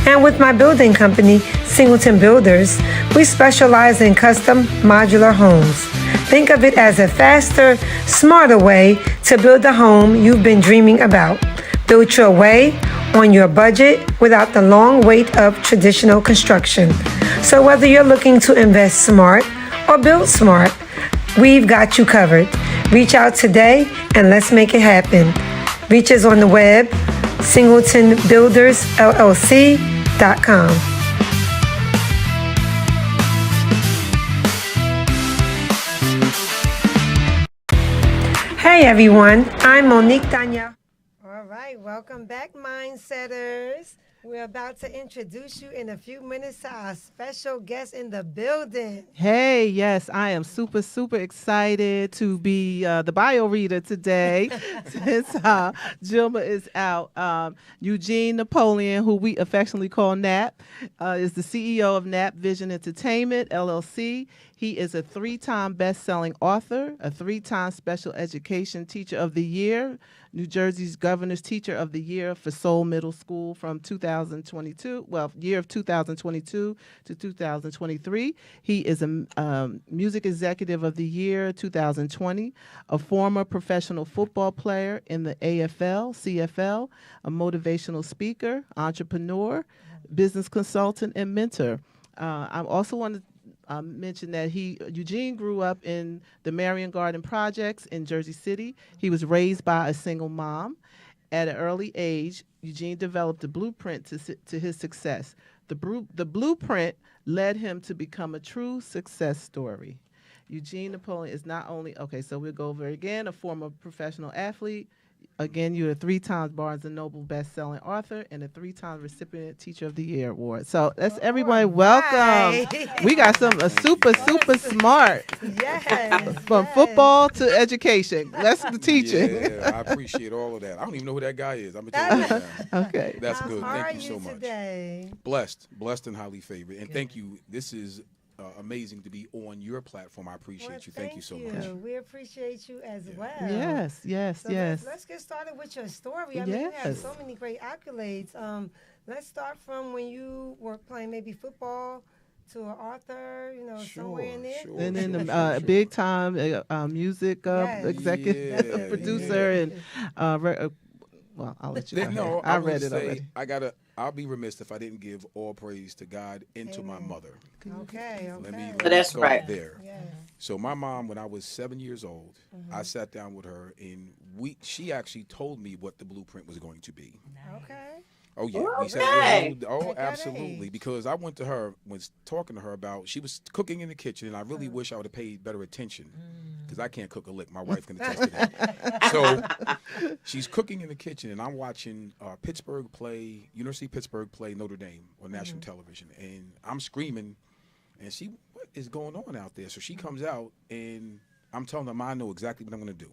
S2: And with my building company, Singleton Builders, we specialize in custom modular homes. Think of it as a faster, smarter way to build the home you've been dreaming about. Build your way on your budget without the long wait of traditional construction. So whether you're looking to invest smart or build smart, we've got you covered. Reach out today and let's make it happen. Reach us on the web, singletonbuildersllc.com. Hey everyone, I'm Monique Danielle. All right, welcome back, Mindsetters. We're about to introduce you in a few minutes to our special guest in the building.
S3: Hey, yes, I am super, super excited to be the bio reader today since Jilma is out. Eugene Napoleon, who we affectionately call Nap, is the CEO of Nap Vision Entertainment, LLC. He is a 3-time best-selling author, a 3-time special education teacher of the year, New Jersey's Governor's Teacher of the Year for Seoul Middle School from 2022, year of 2022 to 2023. He is a Music Executive of the Year 2020, a former professional football player in the AFL, CFL, a motivational speaker, entrepreneur, business consultant, and mentor. I also want to mentioned that Eugene grew up in the Marion Garden Projects in Jersey City. He was raised by a single mom. At an early age, Eugene developed a blueprint to his success. The blueprint led him to become a true success story. Eugene Napoleon is not only, so we'll go over it again, a former professional athlete. Again, you're a 3-time Barnes & Noble best-selling author and a 3-time recipient Teacher of the Year award. So that's everybody. Welcome. We got some super smart.
S2: Yes.
S3: From football to education. That's the teaching.
S7: Yeah, I appreciate all of that. I don't even know who that guy is. I'm gonna tell you that now.
S3: Okay.
S7: That's
S2: How
S7: good.
S2: are
S7: Thank you so much.
S2: Today?
S7: Blessed and highly favored. And thank you. This is amazing to be on your platform. I appreciate you. Thank you so much.
S2: We appreciate you as well.
S3: Yes.
S2: So let's get started with your story. I mean, you have so many great accolades. Let's start from when you were playing maybe football to an authter, somewhere in there.
S3: And then a big time music executive producer and well, I'll let you know. I read it already.
S7: I'll be remiss if I didn't give all praise to God and to my mother.
S2: Okay.
S7: Let me
S5: That's
S7: start
S5: right.
S7: there.
S2: Yes.
S7: So my mom, when I was 7 years old, I sat down with her and she actually told me what the blueprint was going to be.
S2: Okay.
S7: Oh yeah,
S5: Okay.
S7: Absolutely. Because I went to her, was talking to her about, she was cooking in the kitchen, and I really wish I would have paid better attention because I can't cook a lick. My wife can attest to that. So she's cooking in the kitchen, and I'm watching University of Pittsburgh play Notre Dame on national television, and I'm screaming, and what is going on out there? So she comes out, and I'm telling her, I know exactly what I'm going to do.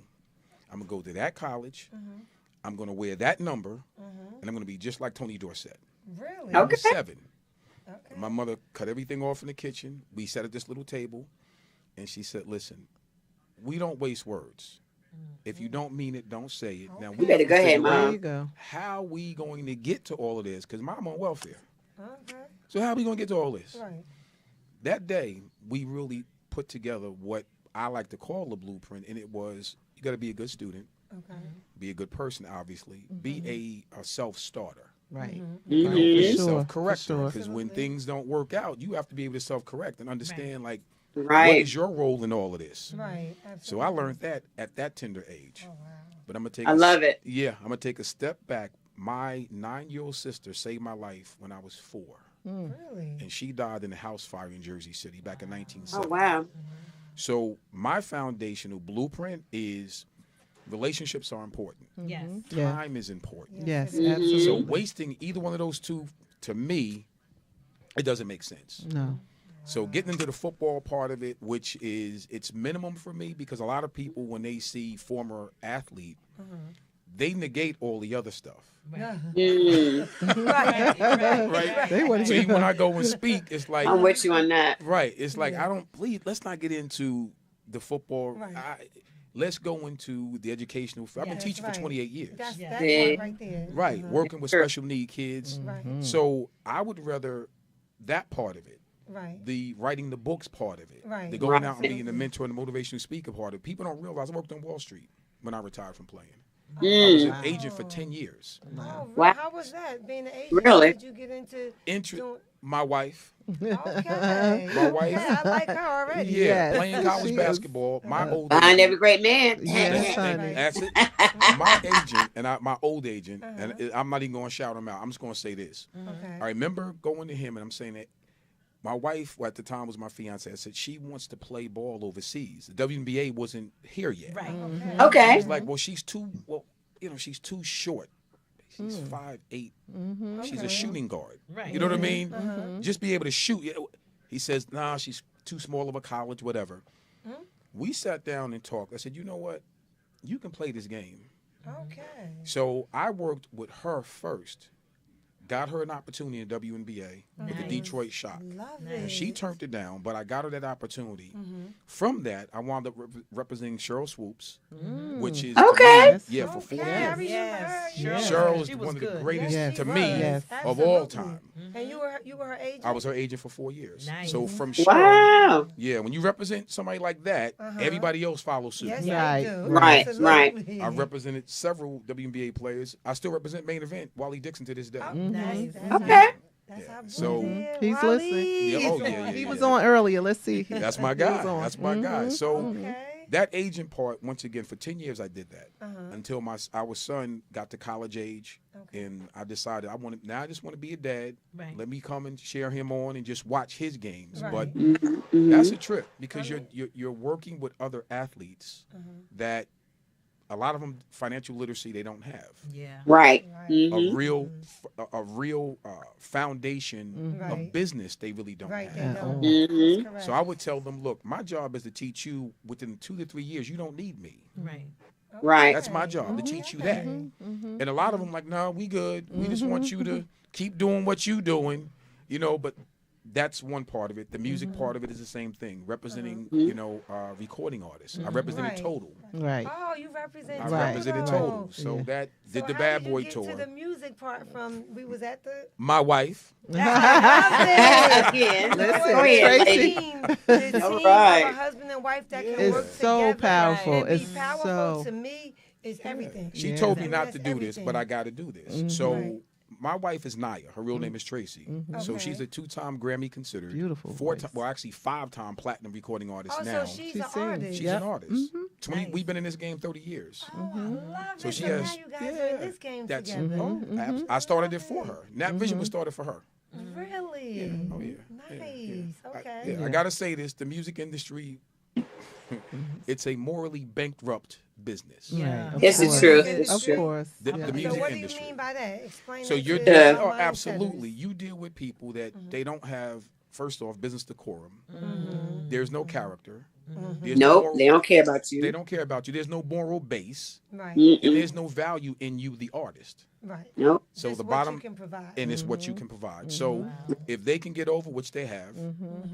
S7: I'm going to go to that college. I'm going to wear that number, and I'm going to be just like Tony Dorsett.
S2: Really?
S7: I was 7.
S2: Okay.
S7: My mother cut everything off in the kitchen. We sat at this little table, and she said, listen, we don't waste words. If you don't mean it, don't say it. Now,
S5: You better go ahead,
S3: There
S5: Mom.
S3: you go.
S7: how we going to get to all of this? Because Mom on welfare.
S2: Okay.
S7: So how are we going to get to all this?
S2: Right.
S7: That day, we really put together what I like to call the blueprint, and it was you got to be a good student,
S2: Okay.
S7: be a good person, obviously, be a self-starter.
S3: Right.
S7: You know,
S3: For
S7: be a
S3: sure,
S7: self-corrector.
S3: for sure.
S7: Because when things don't work out, you have to be able to self-correct and understand, like, what
S5: Right.
S7: is your role in all of this?
S2: Right.
S7: So I learned that at that tender age.
S2: Oh, wow.
S7: But I'm gonna take.
S5: I love it.
S7: Yeah, I'm gonna take a step back. My 9-year-old sister saved my life when I was 4,
S2: Really?
S7: and she died in a house fire in Jersey City back in
S5: Oh
S7: 1970.
S5: wow.
S7: So my foundational blueprint is relationships are important.
S4: Yes.
S3: Yeah.
S7: Time is important.
S3: Yes,
S5: Mhm.
S3: absolutely.
S7: So wasting either one of those two, to me, it doesn't make sense.
S3: No.
S7: So getting into the football part of it, which is it's minimum for me because a lot of people when they see former athlete, they negate all the other stuff.
S5: Mm.
S7: Right.
S3: They want
S7: So
S3: to
S7: even when I go and speak, it's like
S5: I'm with you on that.
S7: right. It's like I don't please. Let's not get into the football.
S2: Right.
S7: Let's go into the educational. I've been
S2: Yes,
S7: teaching for
S2: right.
S7: 28 years.
S2: That's
S4: Yeah.
S2: that
S5: Yeah.
S2: part right there.
S7: Right, working with
S5: Sure.
S7: special need kids.
S2: Right.
S7: So I would rather that part of it,
S2: Right.
S7: the writing the books part of it,
S2: Right.
S7: the going out and
S2: Right.
S7: being the mentor and the motivational speaker part of it. People don't realize I worked on Wall Street when I retired from playing. I was
S5: Mm.
S7: an agent for 10 years.
S2: Oh,
S5: Wow.
S2: how was that being an agent?
S5: Really?
S2: How did you get into doing?
S7: My wife,
S2: Okay.
S7: My wife.
S2: Yeah, I like her already.
S7: yeah,
S3: Yes,
S7: playing
S3: she
S7: college
S3: is.
S7: basketball. My old
S5: Behind
S7: agent-
S5: every great man.
S3: Yes,
S7: And
S3: honey.
S7: that's it. My agent and my old agent, and I'm not even going to shout him out. I'm just going to say this.
S2: Okay.
S7: I remember going to him, and I'm saying that my wife, who at the time was my fiance, I said she wants to play ball overseas. The WNBA wasn't here yet.
S4: Right.
S5: Okay.
S7: He's like, well, she's too she's too short. She's 5'8". She's a shooting guard.
S4: Right.
S7: You know what I mean? Just be able to shoot. He says, nah, she's too small of a college, whatever. We sat down and talked. I said, you know what? You can play this game.
S2: Okay.
S7: So I worked with her first, got her an opportunity in WNBA with the
S4: Nice.
S7: Detroit Shock.
S2: Love
S4: Nice.
S2: it.
S7: She turned it down, but I got her that opportunity. From that, I wound up representing Cheryl Swoops, which is
S5: Okay.
S7: yeah, for 4
S2: Okay, I
S7: years.
S2: remember
S4: Yes.
S2: her.
S3: Yeah.
S7: Cheryl is
S4: She
S7: one
S4: was
S7: of the
S4: good.
S7: greatest
S3: Yes,
S7: to
S2: she
S7: me
S2: was.
S3: Yes.
S7: of all
S2: Absolutely.
S7: time.
S2: And you were her agent?
S7: I was her agent for 4 years.
S4: Nice.
S7: So from Cheryl,
S5: Wow.
S7: yeah, when you represent somebody like that, everybody else follows suit.
S2: Yes,
S3: Right.
S2: I do.
S5: Right,
S2: Absolutely.
S7: I've represented several WNBA players. I still represent Main Event, Wally Dixon to this day.
S2: Oh,
S4: Nice.
S5: Okay.
S2: That's
S7: Yeah.
S2: how
S7: So-
S3: He's
S2: Wally.
S3: listening.
S7: Yeah, oh, yeah.
S3: He was on earlier. Let's see.
S7: That's my
S3: He was
S7: guy.
S3: on.
S7: That's my guy. So
S2: Okay.
S7: that agent part, once again, for 10 years I did that
S2: Uh-huh.
S7: until our son got to college age,
S2: Okay.
S7: and I decided I just want to be a dad.
S4: Right.
S7: Let me come and share him on and just watch his games.
S2: Right.
S7: But
S5: Mm-hmm.
S7: that's a trip because you're working with other athletes that a lot of them financial literacy they don't have.
S4: Yeah.
S5: Right.
S2: Right.
S5: Mhm.
S7: A real foundation
S2: Right.
S7: of business they really don't
S2: Right. They
S7: have.
S2: don't.
S5: Mhm.
S2: That's correct.
S7: So I would tell them, look, my job is to teach you within 2 to 3 years. You don't need me.
S4: Right.
S5: Right.
S7: That's my job to teach you that.
S2: Mm-hmm.
S7: And a lot of them like, no, we good. We just want you to keep doing what you doing, but that's one part of it. The music part of it is the same thing. Representing, recording artists. I represented
S2: Right.
S7: Total.
S3: Right.
S2: Oh, you represented.
S7: I
S3: Right.
S7: represented
S2: Total.
S7: Total. So
S3: Yeah.
S7: that did
S2: So
S7: the
S2: how
S7: Bad
S2: did you
S7: Boy
S2: get
S7: tour.
S2: to the music part from? We was at the.
S7: My wife.
S5: Again.
S3: Listen,
S5: Go ahead,
S3: Tracy.
S5: lady.
S2: The team
S5: All
S2: of
S5: right.
S2: a husband and wife that can
S3: It's
S2: work
S3: so
S2: together
S3: powerful.
S2: and be
S3: It's
S2: powerful
S3: so-
S2: to me is everything.
S7: She
S3: Yeah.
S7: told me
S2: That's
S7: not to do this,
S2: everything.
S7: but I got to do this.
S3: Mm-hmm.
S7: So
S2: Right.
S7: my wife is Naya. Her real name is Tracy. So
S2: Okay.
S7: she's a 2-time Grammy considered.
S3: Beautiful
S7: 4-time,
S3: voice.
S7: well, actually 5-time platinum recording artist
S2: Oh,
S7: now.
S2: so she's
S3: She
S2: an
S3: sings.
S2: artist.
S7: She's
S3: Yep.
S7: an artist.
S3: Mm-hmm.
S7: 20,
S4: Nice.
S7: We've been in this game 30 years.
S2: Oh, I love
S7: So
S2: it.
S7: she
S2: So
S7: has-
S2: now you guys are in this game
S7: That's
S2: together.
S3: Mm-hmm.
S7: I started it for her. Nat Vision was started for her.
S2: Really?
S7: Oh yeah.
S2: Nice. Okay.
S7: I gotta say this: the music industry, it's a morally bankrupt business.
S4: Yeah.
S3: Of
S5: It's the
S3: course.
S5: truth.
S2: It's
S5: It's
S3: Of
S5: true.
S3: course.
S7: The
S3: Yeah.
S7: music
S2: So what do you
S7: industry.
S2: mean by that? Explain.
S7: So
S2: that
S7: you're
S2: to
S5: Yeah.
S2: our
S7: absolutely.
S2: mindsetters.
S7: You deal with people that they don't have. First off, business decorum. There's no character. There's no
S5: Nope.
S7: moral-
S5: They don't care about you.
S7: They don't care about you. There's no moral base,
S2: Right.
S5: Mm-mm.
S7: and there's no value in you, the artist.
S2: Right.
S5: Nope.
S7: So
S2: Just
S7: the
S2: what
S7: bottom,
S2: you can provide.
S7: and it's what you can provide. So if they can get over, which they have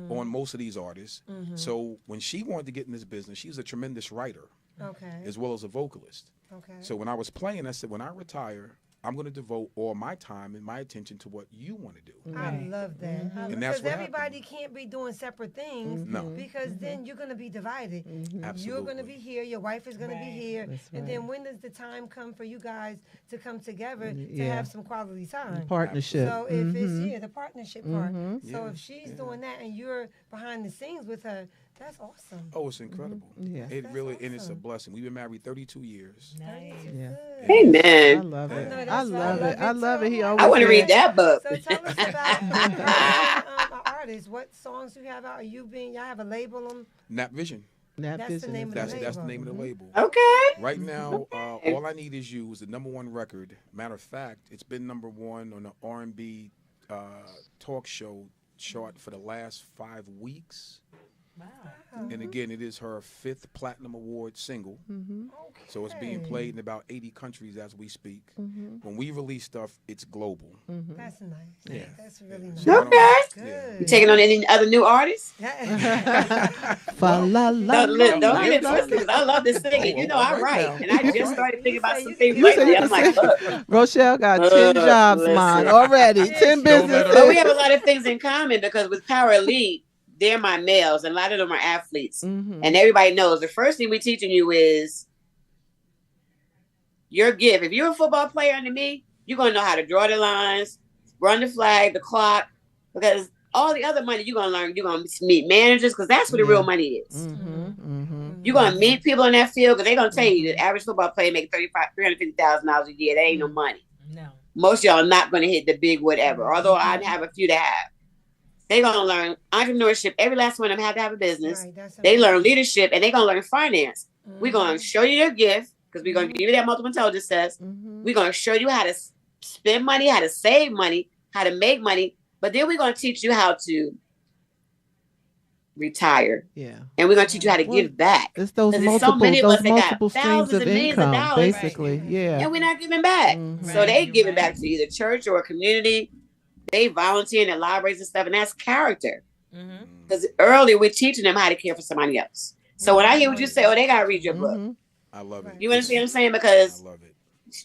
S7: on most of these artists, so when she wanted to get in this business, she's a tremendous writer
S2: Okay.
S7: as well as a vocalist.
S2: Okay.
S7: So when I was playing, I said, when I retire, I'm going to devote all my time and my attention to what you want to do.
S2: I love that.
S7: And
S2: Because
S7: that's what
S2: everybody can't be doing separate things.
S7: No.
S2: Because then you're going to be divided. You're
S7: Absolutely.
S2: going to be here. Your wife is going to be here.
S3: That's
S2: And
S3: right.
S2: then when does the time come for you guys to come together to
S3: Yeah.
S2: have some quality time?
S3: Partnership.
S2: So if it's the partnership part. So
S7: Yeah.
S2: if she's doing that and you're behind the scenes with her, that's awesome.
S7: Oh, it's incredible.
S3: Yeah.
S7: It
S2: That's
S7: really, and it's a
S2: awesome.
S7: blessing. We've been married 32 years.
S4: Nice.
S3: Yeah. I
S5: Amen.
S3: love it.
S2: know,
S3: I
S2: that's why
S3: love it. I love it. He
S2: too.
S3: always
S5: I want to
S3: said-
S5: read that book.
S2: So tell us about an artist. What songs do you have out? Are you being? Y'all have a label on?
S7: Nap Vision.
S3: That
S2: That's the
S3: business.
S2: name of
S7: That's
S2: label.
S7: the name of the label.
S5: Okay.
S7: Right now, all I need is you is the #1 record. Matter of fact, it's been #1 on the R&B talk show chart for the last 5 weeks.
S4: Wow.
S7: And again, it is her 5th Platinum Award single. So it's being played in about 80 countries as we speak. When we release stuff, it's global.
S2: That's nice.
S7: Yeah.
S2: That's really nice.
S7: So I don't-
S5: Okay.
S2: Good.
S5: You taking on any other new artists?
S3: Fa la la.
S5: Don't get it twisted, 'cause I love to sing it. You know I
S7: All right
S5: write,
S7: now.
S5: and I just
S7: All
S5: started thinking about
S2: You
S5: some
S2: say
S5: things
S2: you
S3: can
S5: lately. I'm like, look.
S3: Rochelle got 10 jobs,
S5: listen.
S3: mine already. 10
S7: Don't let her-
S3: businesses.
S5: But we have a lot of things in common because with Power Elite, they're my males, and a lot of them are athletes.
S3: Mhm.
S5: And everybody knows the first thing we're teaching you is your gift. If you're a football player under me, you're going to know how to draw the lines, run the flag, the clock, because all the other money you're going to learn, you're going to meet managers because that's where the
S3: Yeah.
S5: real money is.
S3: Mhm.
S5: You're going to meet people in that field because they're going to tell you the average football player make $350,000 a year. That ain't no money.
S4: No.
S5: Most of y'all are not going to hit the big whatever, although I have a few to have. They're going to learn entrepreneurship. Every last one of them have to have a business.
S2: Right, that's
S5: They
S2: amazing.
S5: learn leadership and they're going to learn finance. We're going to show you your gift because we're going to give you that multiple intelligence test.
S3: Mhm.
S5: We're going to show you how to spend money, how to save money, how to make money. But then we're going to teach you how to retire.
S3: Yeah.
S5: And we're going to teach you how to
S3: Well,
S5: give back.
S3: It's those
S5: 'Cause there's so
S3: multiple,
S5: many of us that got
S3: multiple streams
S5: thousands
S3: of
S5: and millions of
S3: income,
S5: dollars.
S3: basically. Yeah.
S5: And we're not giving back.
S3: Mhm.
S5: So
S4: Right,
S5: they
S4: you're
S5: giving
S4: right.
S5: back to either church or a community. They volunteer in the libraries and stuff. And that's character.
S4: Mm-hmm.
S5: Because early we're teaching them how to care for somebody else. So when I hear what you say, oh, they gotta read your book.
S3: Mhm.
S7: I love it.
S5: You understand what I'm saying?
S7: I
S5: Because
S7: love it.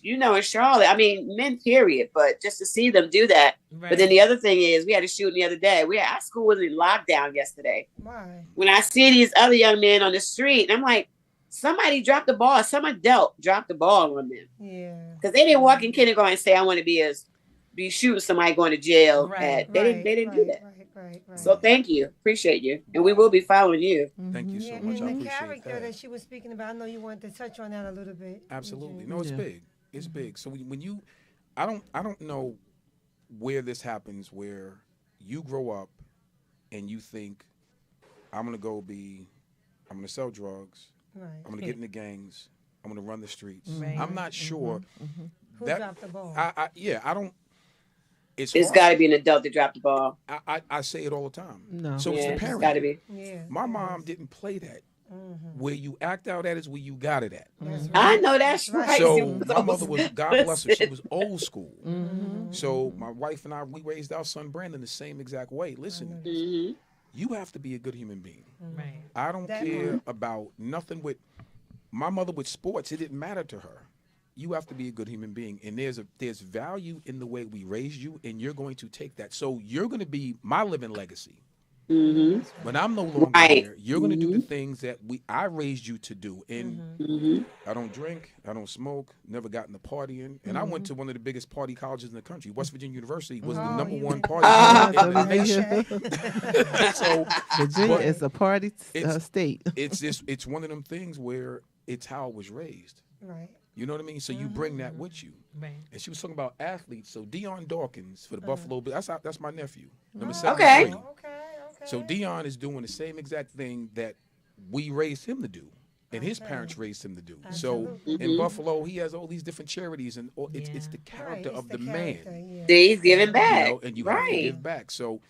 S5: you know in Charlotte, I mean, men, period. But just to see them do that.
S4: Right.
S5: But then the other thing is, we had a shooting the other day. Our school was in lockdown yesterday.
S2: Why?
S5: When I see these other young men on the street, I'm like, somebody dropped the ball. Some adult dropped the ball on them
S2: Yeah.
S5: because they didn't walk in kindergarten and say, I want to be shooting somebody going to jail.
S4: Right.
S5: They didn't do that.
S2: Right.
S5: So thank you, appreciate you, and we will be following you.
S7: Thank you so
S2: Yeah,
S7: much. I
S2: and the
S7: appreciate
S2: character
S7: that.
S2: that she was speaking about, I know you wanted to touch on that a little bit.
S7: Absolutely. No, it's
S3: Yeah.
S7: big. It's big. So when you, I don't know where this happens where you grow up and you think, I'm gonna sell drugs.
S2: Right.
S7: I'm gonna get in the gangs. I'm gonna run the streets.
S4: Right.
S7: I'm not sure.
S2: Who
S7: that-
S2: dropped the ball?
S7: I don't. It's
S5: It's
S7: hard.
S5: got to be an adult that dropped the ball.
S7: I say it all the time.
S3: No.
S7: So
S5: Yeah,
S7: it's the
S5: it's
S7: parent.
S5: got to be.
S2: Yeah.
S7: My mom didn't play that. Where you act out at is where you got it at.
S2: That's
S5: I
S2: right.
S5: know that's
S2: Right.
S5: right.
S7: So
S5: She was
S7: my mother was, God bless her, she
S5: Listen.
S7: was old school. So my wife and I, we raised our son Brandon the same exact way. Listen,
S5: Mhm.
S7: you have to be a good human being.
S4: Right.
S7: I don't
S2: That
S7: care about nothing with my mother with sports. It didn't matter to her. You have to be a good human being, and there's value in the way we raised you, and you're going to take that. So you're going to be my living legacy.
S5: Mhm.
S7: When I'm no longer
S5: Right.
S7: here, you're going to do the things that I raised you to do. And
S5: Mhm.
S7: I don't drink, I don't smoke, never got into partying. And I went to one of the biggest party colleges in the country. West Virginia University was the
S2: Oh,
S7: number
S2: you
S7: one
S2: did.
S7: party
S5: Ah,
S7: college in the
S3: Virginia.
S7: nation. So
S3: Virginia
S7: But
S3: is a party
S7: it's-
S3: state.
S7: it's one of them things where it's how I was raised.
S2: Right.
S7: You know what I mean? So you bring that with you.
S4: Right.
S7: And she was talking about athletes. So Dion Dawkins for the Buffalo Bills. That's my nephew, number
S5: Okay.
S7: 73.
S2: Okay.
S7: So Dion is doing the same exact thing that we raised him to do, and his parents raised him to do. So in Buffalo, he has all these different charities, and it's the character
S2: Right,
S7: of
S2: it's
S7: the
S2: character,
S7: man,
S2: yeah.
S5: See, he's giving
S7: you
S5: back.
S7: know, and you have to
S5: Right.
S7: give back. So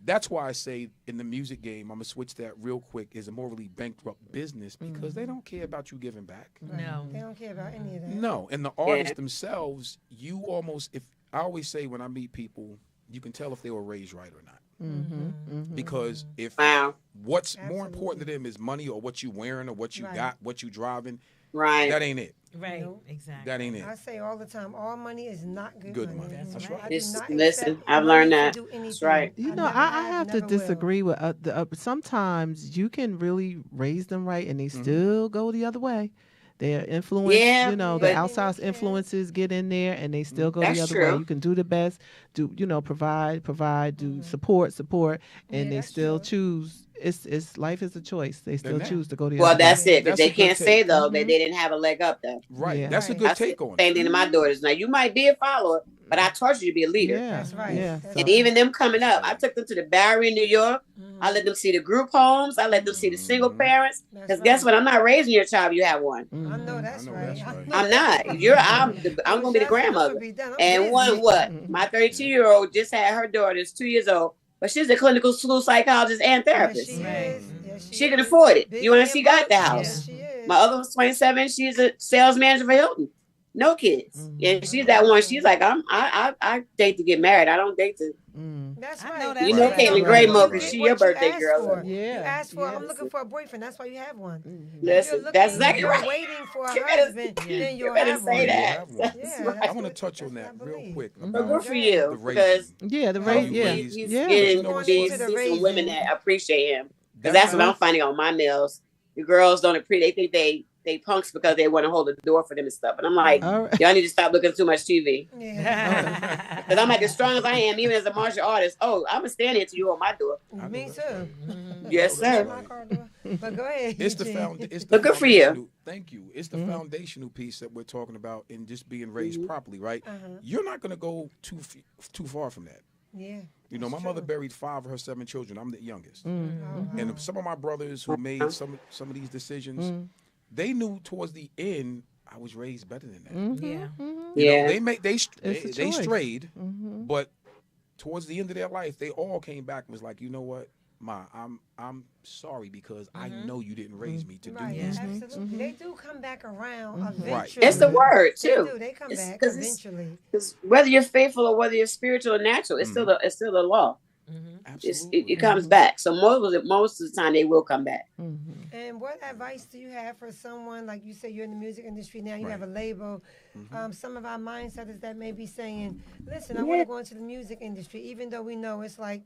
S7: that's why I say in the music game, I'm gonna switch that real quick. Is a morally bankrupt business because they don't care about you giving back.
S4: No.
S2: They don't care about any of that.
S7: No, and the artists themselves, you almost if I always say when I meet people, you can tell if they were raised right or not. Because if
S5: Wow.
S7: what's more important to them is money or what you wearing or what you
S2: Right.
S7: got, what you driving,
S5: Right.
S7: That ain't it.
S4: Right.
S2: Nope.
S4: Exactly.
S7: That ain't it.
S2: I say all the time, all money is not good,
S7: Good
S2: money.
S7: money.
S4: That's
S7: right.
S2: I do
S5: It's-
S2: not
S5: listen,
S2: expect
S5: I've
S2: money
S5: learned
S2: to
S5: that.
S2: do
S5: That's
S2: anything.
S5: right.
S3: You know,
S2: never
S3: I have to
S2: never will.
S3: disagree with sometimes you can really raise them right and they still go the other way. Their influence,
S5: Yeah,
S3: you know,
S5: but-
S3: the outside influences get in there and they still go the
S5: That's
S3: other way.
S5: true.
S3: You can do the best, provide, do support, and
S2: Yeah,
S3: they
S2: that's
S3: still
S2: true.
S3: choose. It's life is a choice. They still
S7: that-
S3: choose to go the
S5: Well,
S3: other
S5: that's
S3: way.
S5: it. Because
S7: That's
S5: they
S7: a good
S5: can't say
S7: take.
S5: though that they didn't have a leg up though.
S7: Right.
S3: Yeah.
S7: That's a
S2: Right.
S7: good
S5: I said
S7: take on
S5: same
S7: it.
S5: thing to my daughters. Now you might be a follower, but I taught you to be a leader.
S3: Yeah,
S2: That's right.
S3: Yeah,
S2: That's
S3: so-
S5: And even them coming up, I took them to the Bowery in New York. I let them see the group homes. I let them see the single parents.
S2: That's
S5: Because guess
S2: right.
S5: what? I'm not raising your child. You have one.
S2: I know that's
S7: I know
S2: right.
S7: that's right.
S5: I'm not. I'm gonna be the grandmother. And one what? My 32-year-old just had her daughter. Is 2 years old, but she's a clinical school psychologist and
S2: Yes,
S5: therapist.
S2: she is. Yes,
S5: She can
S2: is.
S5: afford it.
S2: Big
S5: You want to
S2: fan
S5: see got
S2: book.
S5: the
S2: Yes,
S5: house.
S2: she is.
S5: My other one's 27. She's a sales manager for Hilton. No kids. And she's that one. She's like, I date to get married. I don't date to.
S2: That's
S4: I
S2: right.
S4: know that's
S5: You know
S4: right.
S5: Caitlin
S3: Right.
S5: Gray Mo,
S2: You
S5: because
S2: get
S5: she
S2: what
S5: your
S2: you
S5: birthday
S2: asked
S5: girl.
S2: for.
S3: Yeah.
S2: You asked for, I'm
S5: Yes.
S2: looking for a boyfriend. That's why you have one. If
S5: Listen,
S2: you're
S5: that's
S2: looking,
S5: exactly
S2: you're
S5: right.
S2: waiting for a
S5: You better-
S2: husband, then
S5: you
S2: you'll
S5: better
S2: have
S5: say
S2: one.
S5: that.
S7: Yeah, I have one.
S5: That's
S2: Yeah,
S5: right.
S2: that's
S7: I want to
S2: what-
S7: touch on
S2: that's
S7: that
S2: what I
S7: real
S2: believe.
S7: quick
S5: But
S7: about
S5: good for
S7: the
S5: you, because
S7: raising.
S3: Yeah, the
S7: How
S3: rate.
S7: you
S3: Yeah,
S7: raise-
S5: he's
S3: yeah.
S5: getting
S7: But you know
S5: these
S2: what's-
S5: decent women that appreciate him. Because
S7: That's
S5: that's what I'm finding on my nails. The girls don't appreciate. They think they punks because they want to hold the door for them and stuff. And I'm like,
S3: All right.
S5: y'all need to stop looking at too much TV.
S2: Yeah.
S5: Because I'm like, as strong as I am, even as a martial artist, I'm going to stand here till you on my door.
S2: Me too.
S5: Yes,
S2: That's
S5: sir.
S2: my car door. But go ahead.
S7: It's the
S2: Eugene.
S7: found. It's the
S5: But good for you.
S7: foundational- Thank you. It's the foundational piece that we're talking about in just being raised properly, right? You're not going to go too far from that.
S2: Yeah.
S7: You know, my
S2: That's
S7: mother
S2: true.
S7: buried 5 of her 7 children. I'm the youngest,
S2: Oh, wow.
S7: and some of my brothers who made some of these decisions, they knew towards the end I was raised better than that.
S4: Yeah.
S7: You know,
S5: Yeah.
S3: It's a
S7: they
S3: choice.
S7: strayed, but towards the end of their life, they all came back and was like, you know what, Ma, I'm sorry because I know you didn't raise me to do
S2: Right,
S7: these
S2: absolutely.
S7: things.
S2: They do come back around
S7: Right.
S2: eventually.
S5: It's the word,
S2: They
S5: too.
S2: do. They come
S5: It's-
S2: back
S5: 'cause it's-
S2: eventually.
S5: Because whether you're faithful or whether you're spiritual or natural, it's still the law.
S7: Absolutely.
S5: It comes back. So most of the time, they will come back.
S2: And what advice do you have for someone, like you say you're in the music industry now, you
S7: Right.
S2: have a label. Some of our mindsetters that may be saying, listen, I want to go into the music industry, even though we know it's like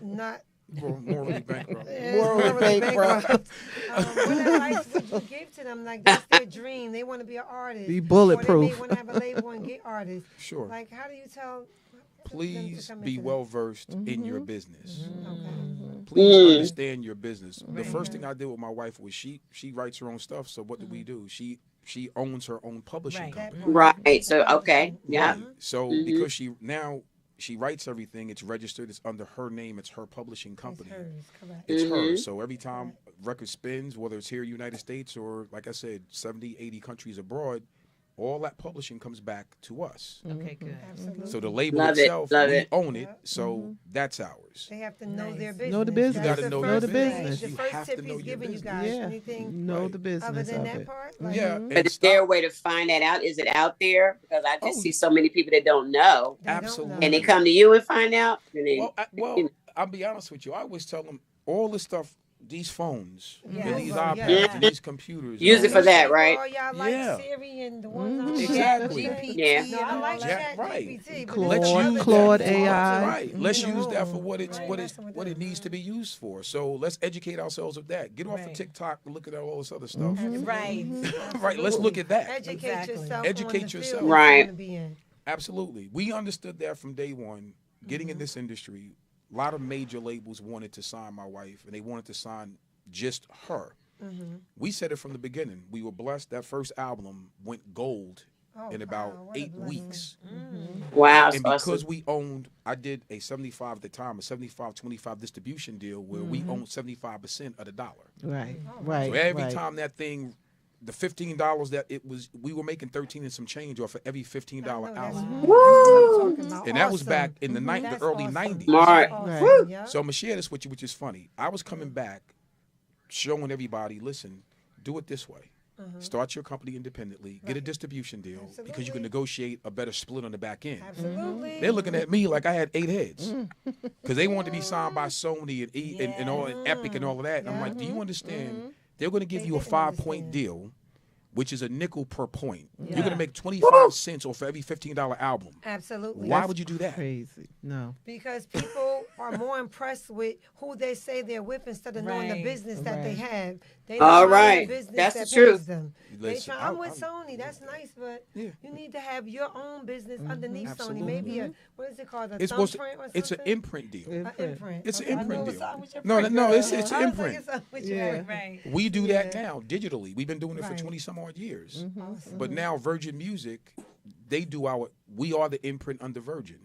S2: not
S7: Morally bankrupt.
S2: morally bankrupt. What advice would you give to them? Like, that's their dream. They want to be an artist.
S3: Be
S2: Or they
S3: bulletproof.
S2: may want to have a label and get artists.
S7: Sure.
S2: Like, how do you tell them to
S7: Please
S2: come
S7: be
S2: into
S7: well versed in your business.
S2: this? Okay.
S7: Please understand your business. The first thing I did with my wife was she writes her own stuff. So what do? She owns her own publishing
S4: Right.
S2: That
S7: company.
S2: part.
S5: Right. So, okay. Yeah.
S7: Right. So because she writes everything, it's registered, it's under her name, it's her publishing
S2: It's
S7: company.
S2: hers, correct.
S7: It's hers. So every time record spins, whether it's here in the United States or, like I said, 70, 80 countries abroad, all that publishing comes back to us.
S4: Okay, good.
S2: Absolutely.
S7: So the label
S5: Love it,
S7: itself,
S5: love
S7: we
S5: it.
S7: own it. So that's ours.
S2: They have to know their business.
S3: Know the business.
S2: That's
S3: You gotta
S2: the
S7: know
S2: first
S7: your
S2: thing-
S3: business.
S2: The
S7: You
S2: first
S7: have
S2: tip
S7: to know
S2: he's
S7: your
S2: giving you
S7: business.
S2: guys.
S3: Yeah.
S2: Anything
S3: Know
S7: Right.
S3: the
S2: other
S3: business
S2: than
S3: of
S2: that
S3: it.
S2: part? Like,
S7: Yeah.
S5: But
S7: And
S5: is there a
S7: stop.
S5: way to find that out? Is it out there? Because I just
S7: Oh.
S5: see so many people that don't know.
S2: they don't know.
S7: Absolutely.
S5: And they come to you and find out. And then,
S7: Well, I'll be honest with you. I always tell them all this stuff, these phones,
S2: Yes.
S7: and these
S2: Yeah.
S7: iPads, and these computers.
S5: Use
S7: and
S5: it
S7: all
S5: for that,
S7: stuff.
S5: right?
S2: Oh, y'all like
S7: Yeah.
S2: Siri and the ones on
S7: Exactly.
S5: Yeah.
S2: No, I like
S7: Yeah,
S2: Chat
S7: right.
S2: GPT, but
S3: Claude-
S2: there's some other
S3: Claude
S2: things
S3: AI.
S2: too.
S7: Right. Let's
S2: You know,
S7: use that for what it's
S2: right,
S7: what it
S2: messing with
S7: what it
S2: that.
S7: needs to be used for. So let's educate ourselves of that. Get off of
S4: Right.
S7: TikTok and look at all this other stuff.
S4: Right.
S7: Right. Let's look at that.
S2: Educate
S4: Exactly.
S2: yourself.
S7: Educate
S2: on the
S7: yourself.
S2: field
S5: Right.
S2: you wanna be in.
S7: Absolutely. We understood that from day one. Getting in this industry, a lot of major labels wanted to sign my wife, and they wanted to sign just her. We said it from the beginning. We were blessed. That first album went gold
S2: Oh,
S7: in
S2: wow,
S7: about
S2: what a
S7: 8
S2: blessing.
S7: weeks.
S5: wow.
S7: And
S5: That's
S7: because
S5: awesome.
S7: we owned, I did a 75 at the time, a 75-25 distribution deal where we owned 75% of the dollar.
S3: Right.
S2: Oh,
S3: Right.
S7: So every
S3: right.
S7: time that thing, the $15 that it was, we were making 13 and some change off of every $15
S2: I know, that's
S7: album.
S2: what I'm talking about.
S7: And that was
S2: Awesome.
S7: back in the
S2: That's
S7: early
S2: awesome.
S7: 90s.
S5: Smart.
S2: Awesome.
S3: Right.
S2: Yeah.
S7: So I'm gonna share this with you, which is funny. I was coming back, showing everybody, listen, do it this way. Start your company independently, get a distribution deal because you
S2: Absolutely.
S7: can negotiate a better split on the back end.
S2: Absolutely.
S7: They're looking at me like I had 8 heads because they wanted to be signed by Sony and and all and Epic and all of that. And I'm like, do you understand? They're going to give
S2: They
S7: you a
S2: didn't
S7: 5-point
S2: understand.
S7: deal. which is a nickel per point.
S4: Yeah.
S7: You're gonna make 25 cents off every $15 album.
S2: Absolutely.
S7: Why would you do that?
S3: Crazy. No.
S2: Because people are more impressed with who they say they're with instead of knowing the
S4: Right,
S2: business that they
S3: right.
S2: have. They
S5: All
S2: not knowing
S5: right.
S2: the business
S5: That's
S2: that
S5: the truth.
S2: pays them.
S7: Listen,
S2: I'm with Sony. That's nice, but
S7: Yeah.
S2: you need to have your own business underneath
S7: Absolutely.
S2: Sony. Maybe a what is it called? A
S7: It's supposed to,
S2: thumbprint or
S7: it's an
S2: something?
S7: imprint deal.
S2: An imprint.
S7: It's an
S2: Okay, I
S7: imprint
S2: know
S7: deal.
S2: something with your
S7: No,
S2: print,
S7: no,
S2: girl.
S7: it's an
S2: I was like,
S7: imprint.
S2: it's something with your
S3: Yeah.
S2: print.
S4: Right.
S7: We do that
S2: Yeah.
S7: now digitally. We've been doing it for
S2: Right.
S7: 20 some odd years.
S2: Awesome.
S7: But now Virgin Music, we are the imprint under Virgin.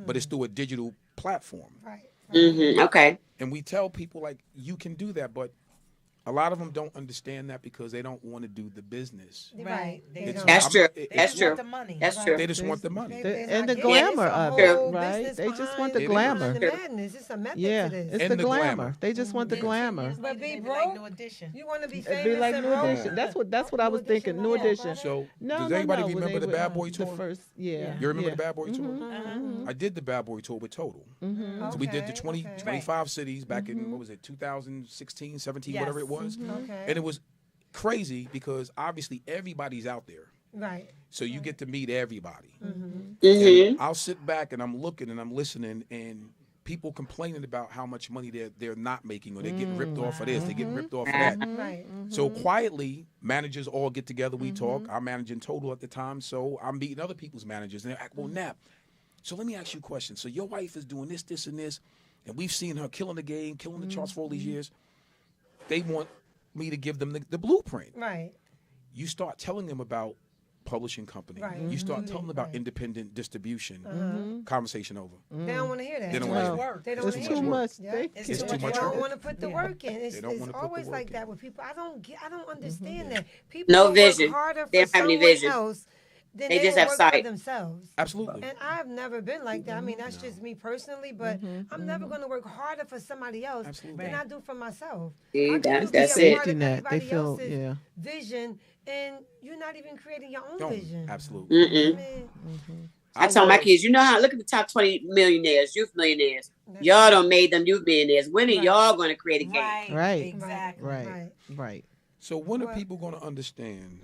S7: But it's through a digital platform.
S2: Right.
S5: Okay.
S7: And we tell people like you can do that, but a lot of them don't understand that because they don't want to do the business.
S2: Right.
S4: They
S2: They
S4: don't.
S5: That's
S2: don't.
S5: true.
S4: They
S5: That's
S4: just
S5: true.
S4: want the money.
S5: That's true.
S7: They just want the money.
S2: They're
S3: And
S2: not
S3: the
S2: getting it. It's
S3: glamour
S2: a
S3: of
S2: whole
S3: it, right?
S2: business
S3: They just want
S2: behind
S3: the
S7: It is.
S3: glamour.
S2: The madness. It's a method
S3: Yeah,
S2: to this.
S3: it's
S7: And
S3: the
S7: the
S3: glamour.
S7: glamour.
S3: They just want the
S4: In 2
S3: glamour.
S4: years,
S2: But
S4: maybe
S2: be
S4: like
S2: broke.
S4: New Edition.
S2: You want to be
S3: It'd
S2: famous
S3: be like
S2: and
S3: New
S2: broke.
S3: Edition. That's what I was
S2: New Edition
S3: thinking. New
S2: was
S3: Edition.
S7: So
S3: No,
S7: does
S3: no,
S7: anybody
S3: no, when
S7: remember
S3: they
S7: the
S3: were,
S7: Bad Boy
S3: the
S7: tour?
S3: first, yeah.
S7: You remember
S3: yeah.
S7: the Bad Boy tour?
S3: Mhm.
S7: I did the Bad Boy tour with Total. So we did the 20,
S2: Okay.
S7: 25 cities back in, what was it, 2016, 17,
S4: Yes.
S7: whatever it was.
S2: Okay.
S7: And it was crazy because obviously everybody's out there.
S2: Right.
S7: So you get to meet everybody.
S5: Mm-hmm.
S7: I'll sit back and I'm looking and I'm listening and people complaining about how much money they're not making or they're getting ripped off of this, they're getting ripped off of that.
S2: Right.
S7: So quietly, managers all get together, we talk. I'm managing Total at the time, so I'm meeting other people's managers and they're like, well, Nap, so let me ask you a question. So your wife is doing this, this, and this, and we've seen her killing the game, killing the charts for all these years. They want me to give them the blueprint.
S2: Right.
S7: You start telling them about publishing company.
S2: Right.
S7: You start telling them about
S2: Right.
S7: independent distribution. Conversation over.
S2: They don't want to hear that.
S7: They don't
S4: Too
S7: wanna
S4: much
S7: hear it.
S4: work.
S2: They don't
S3: It's
S2: want to
S7: too
S2: hear
S3: too
S2: it.
S3: much.
S2: Yeah.
S3: They
S4: It's
S3: can't-
S7: too much
S2: They
S7: work.
S2: don't want to put the
S4: Yeah.
S2: work in.
S7: They don't
S2: It's
S7: wanna put the
S2: always
S7: work
S2: like
S7: in.
S2: that with people. I don't understand that. People
S5: No
S2: will
S5: vision.
S2: work harder for
S5: They don't have any
S2: someone
S5: vision.
S2: else than
S5: They
S2: they
S5: just
S2: will
S5: have
S2: work
S5: sight.
S2: for themselves.
S7: Absolutely.
S2: And I've never been like that. I mean, that's just me personally, but I'm never going to work harder for somebody else
S7: Absolutely.
S2: than
S4: Right.
S2: I do for myself.
S5: See,
S2: How can you be
S5: that's
S2: a
S5: it.
S2: part
S3: Safety
S2: of
S3: net. They
S2: everybody
S3: feel,
S2: else's
S3: yeah.
S2: vision, and you're not even creating your own
S7: Don't.
S2: vision.
S7: Absolutely.
S5: Mm-mm.
S2: Man,
S5: I tell my kids, you know how, look at the top 20 millionaires, youth millionaires. Y'all don't made them youth millionaires. When are
S2: Right.
S5: y'all going to create a game?
S4: Right.
S3: Right.
S4: Exactly.
S3: Right. Right.
S7: So when are
S2: Well-
S7: people going to understand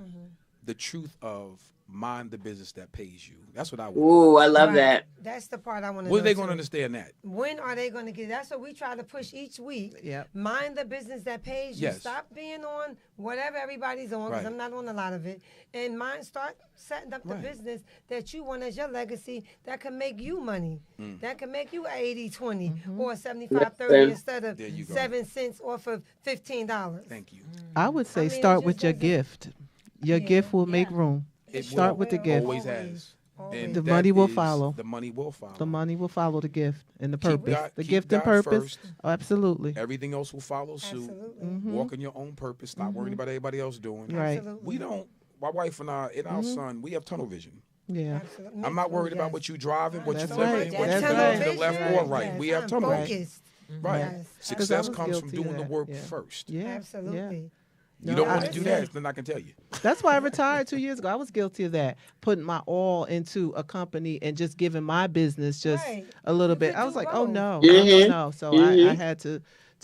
S7: the truth of mind the business that pays you? That's what I want.
S5: Ooh, I love
S2: Right.
S5: that.
S2: That's the part I want to know.
S7: When are they going to
S2: too.
S7: understand that?
S2: When are they going to get? That's what we try to push each week.
S3: Yep.
S2: Mind the business that pays you.
S7: Yes.
S2: Stop being on whatever everybody's on, because
S7: Right.
S2: I'm not on a lot of it. And start setting up the
S7: Right.
S2: business that you want as your legacy that can make you money.
S7: Mm.
S2: That can make you 80-20 or 75-30 instead of
S7: There you go.
S2: 7 cents off of $15.
S7: Thank you.
S3: I would say
S2: mean, it
S3: start
S2: just
S3: with your
S2: doesn't-
S3: gift. Your gift will make room.
S7: It
S3: Start
S7: will.
S3: with the gift.
S7: Always has.
S2: Always.
S7: And
S3: The
S7: that
S3: money will
S7: is-
S3: follow.
S7: The money will follow.
S3: The money will follow the gift and the
S7: Keep
S3: purpose.
S7: God-
S3: The
S7: keep
S3: gift and
S7: God
S3: purpose.
S7: first.
S3: Oh, absolutely.
S7: Everything else will follow suit.
S2: Absolutely.
S7: Walk in your own purpose. Stop worrying about everybody else doing.
S3: Right.
S2: Absolutely.
S7: We don't. My wife and I, and our son, we have tunnel vision.
S3: Yeah.
S2: Absolutely.
S7: I'm not worried about
S2: Yes.
S7: what you driving, what
S3: That's
S7: you living,
S3: right.
S7: what
S3: That's
S7: you
S3: right.
S7: doing to the left or right.
S2: Yes,
S7: We have
S2: I'm
S7: tunnel vision.
S2: focused.
S7: Right.
S2: Yes.
S3: Because I
S7: Success
S3: was
S7: comes from
S3: guilty of
S7: doing the
S3: that.
S7: work
S3: Yeah.
S7: first.
S3: Yeah.
S2: Absolutely.
S7: You
S3: No,
S7: don't
S3: I-
S7: want to do that, then I can tell you.
S3: That's why I retired 2 years ago. I was guilty of that, putting my all into a company and just giving my business just
S2: Right.
S3: a little
S2: You
S3: bit.
S2: could
S3: I was
S2: do
S3: like, oh
S2: both.
S3: no,
S5: Mhm.
S3: no. So
S5: Mhm.
S3: I had to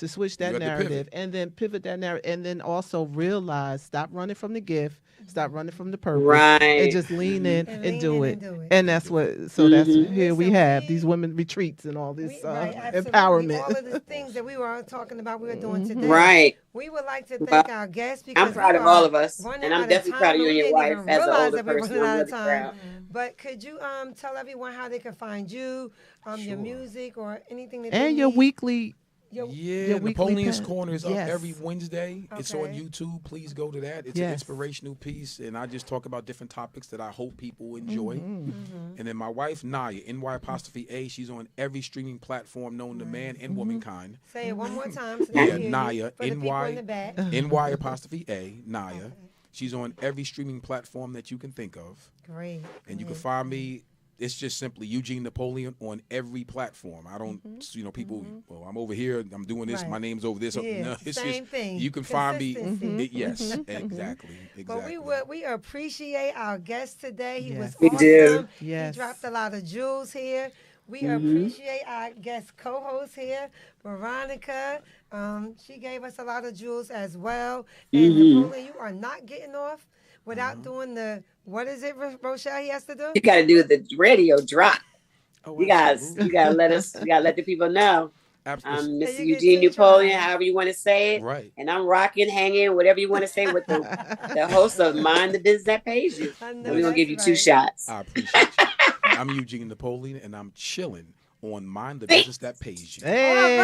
S3: switch that
S7: You had to pivot.
S3: narrative and then pivot that narrative and then also realize stop running from the gift, stop running from the purpose,
S5: Right.
S3: and just lean in
S2: And
S3: and
S2: lean
S3: do
S2: in
S3: it.
S2: and do it.
S3: And that's what. So that's here we
S2: Listen,
S3: have
S2: we-
S3: these women retreats and all this
S2: Right, absolutely.
S3: empowerment.
S2: All of the things that we were talking about, we were doing today.
S5: Right.
S2: We would like to thank our guests because
S5: I'm proud
S2: we
S5: of all
S2: are
S5: of us.
S2: running
S5: And I'm
S2: out of
S5: definitely proud of
S2: time,
S5: you and
S2: we
S5: your
S2: didn't
S5: wife
S2: even
S5: as an
S2: realize
S5: older
S2: that we were
S5: person.
S2: running
S5: I'm
S2: out of
S5: really
S2: time.
S5: proud.
S2: But could you tell everyone how they can find you, your
S7: Sure.
S2: music or anything that they
S3: And your
S2: need?
S3: weekly.
S2: Your-
S7: Yeah,
S3: Your weekly
S7: Napoleon's
S3: pen.
S7: Corner is up
S3: Yes.
S7: every Wednesday. It's on
S2: Okay.
S7: YouTube. Please go to that. It's
S3: Yes.
S7: an inspirational piece, and I just talk about different topics that I hope people enjoy.
S2: Mm-hmm.
S7: And then my wife Naya, NY''A, she's on every streaming platform known to man and womankind.
S2: Say it one more time. So they
S7: Yeah,
S2: hear you.
S7: Naya,
S2: For the people
S7: NY.
S2: in the back.
S7: NY''A, Naya. She's on every streaming platform that you can think of,
S2: Great.
S7: and you can
S2: great.
S7: find me. It's just simply Eugene Napoleon on every platform. I don't, people. Well, I'm over here. I'm doing this.
S2: Right.
S7: My name's over this.
S2: Yeah,
S7: No, it's
S2: same
S7: just
S2: thing.
S7: you can find me.
S2: Consistency.
S7: Yes, exactly.
S2: But we appreciate our guest today. He
S3: Yes.
S2: was
S5: We
S2: awesome.
S5: do.
S3: Yes.
S2: He dropped a lot of jewels here. We appreciate our guest co-host here, Veronica. She gave us a lot of jewels as well. And Napoleon, you are not getting off without doing the, what is it, Rochelle, he has to do?
S5: You got to do the radio drop.
S7: Oh,
S5: You guys,
S7: absolutely.
S5: you gotta let the people know.
S7: Absolutely.
S5: Mr.
S2: you get
S5: Eugene
S2: two
S5: Napoleon,
S2: tries.
S5: however you want to say it.
S7: Right.
S5: And I'm rocking, hanging, whatever you want to say with the host of Mind the Business That Pays You.
S2: I know
S5: We're gonna
S2: that's
S5: give you two
S2: right.
S5: shots.
S7: I appreciate you. I'm Eugene Napoleon, and I'm chilling on Mind the Business That Pays You.
S3: Hey.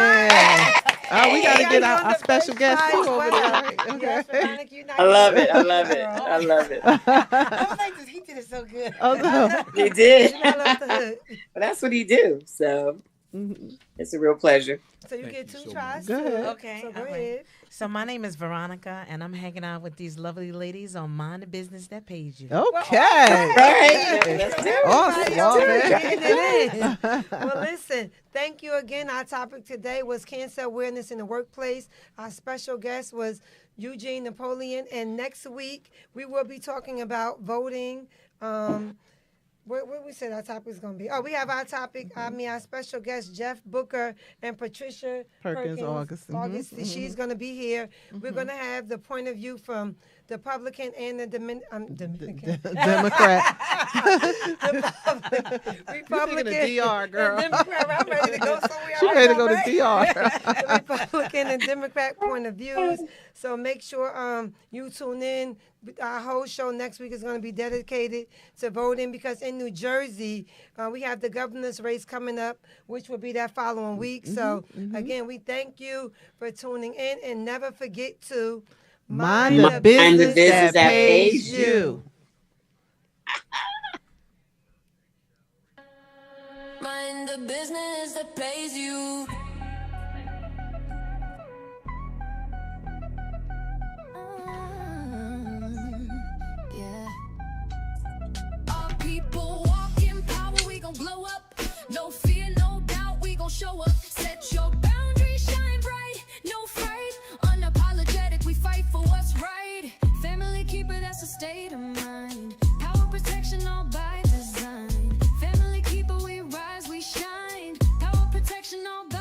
S3: Oh, we got to
S2: Hey,
S3: get
S2: you're
S3: our
S2: on the
S3: special
S2: first
S3: guest
S2: try
S3: too
S2: as
S3: over
S2: well.
S3: there. Right?
S2: Yes,
S3: Okay.
S2: Veronica, you're not
S5: I love it.
S2: getting
S5: I
S2: off,
S5: love it.
S2: girl.
S5: I love it.
S4: I was like, he did it so good.
S3: Oh, no.
S5: He did.
S2: You're not off the hook.
S5: But that's what he do. So it's a real pleasure.
S2: So you
S7: Thank
S2: get
S7: you
S2: two
S7: so
S2: tries.
S3: much. Go
S2: too.
S3: ahead.
S4: Okay,
S2: So go
S4: all right.
S2: ahead.
S4: So my name is Veronica, and I'm hanging out with these lovely ladies on Mind the Business That Pays You.
S3: Okay.
S5: Right. Let's do it.
S3: Awesome. Well,
S2: Getting
S3: man.
S2: it in. Well, listen, thank you again. Our topic today was cancer awareness in the workplace. Our special guest was Eugene Napoleon. And next week, we will be talking about voting. What we said our topic is going to be. Oh, we have our topic. Our special guest, Jeff Booker and Patricia
S3: Perkins August.
S2: She's going to be here. We're going to have the point of view from the Republican and the Dominican.
S3: Democrat.
S2: Republican.
S3: You thinking of DR, girl.
S2: And Democrat. I'm ready to go somewhere.
S3: She
S2: else
S3: ready to go to
S2: already.
S3: DR.
S2: The Republican and Democrat point of views. So make sure you tune in. Our whole show next week is going to be dedicated to voting because in New Jersey, we have the governor's race coming up, which will be that following week. So again, we thank you for tuning in and never forget to
S3: Mind the business that
S5: that
S3: pays
S5: pays
S3: you.
S1: Mind the business that pays you. Yeah. Our people walk in power, we gon' blow up. No fear, no doubt, we gon' show up. Set your boundaries, shine bright, no fright. Unapologetic, we fight for what's right. Family keeper, that's a state of mind. Power protection all by design. Family keeper, we rise, we shine. Power protection all by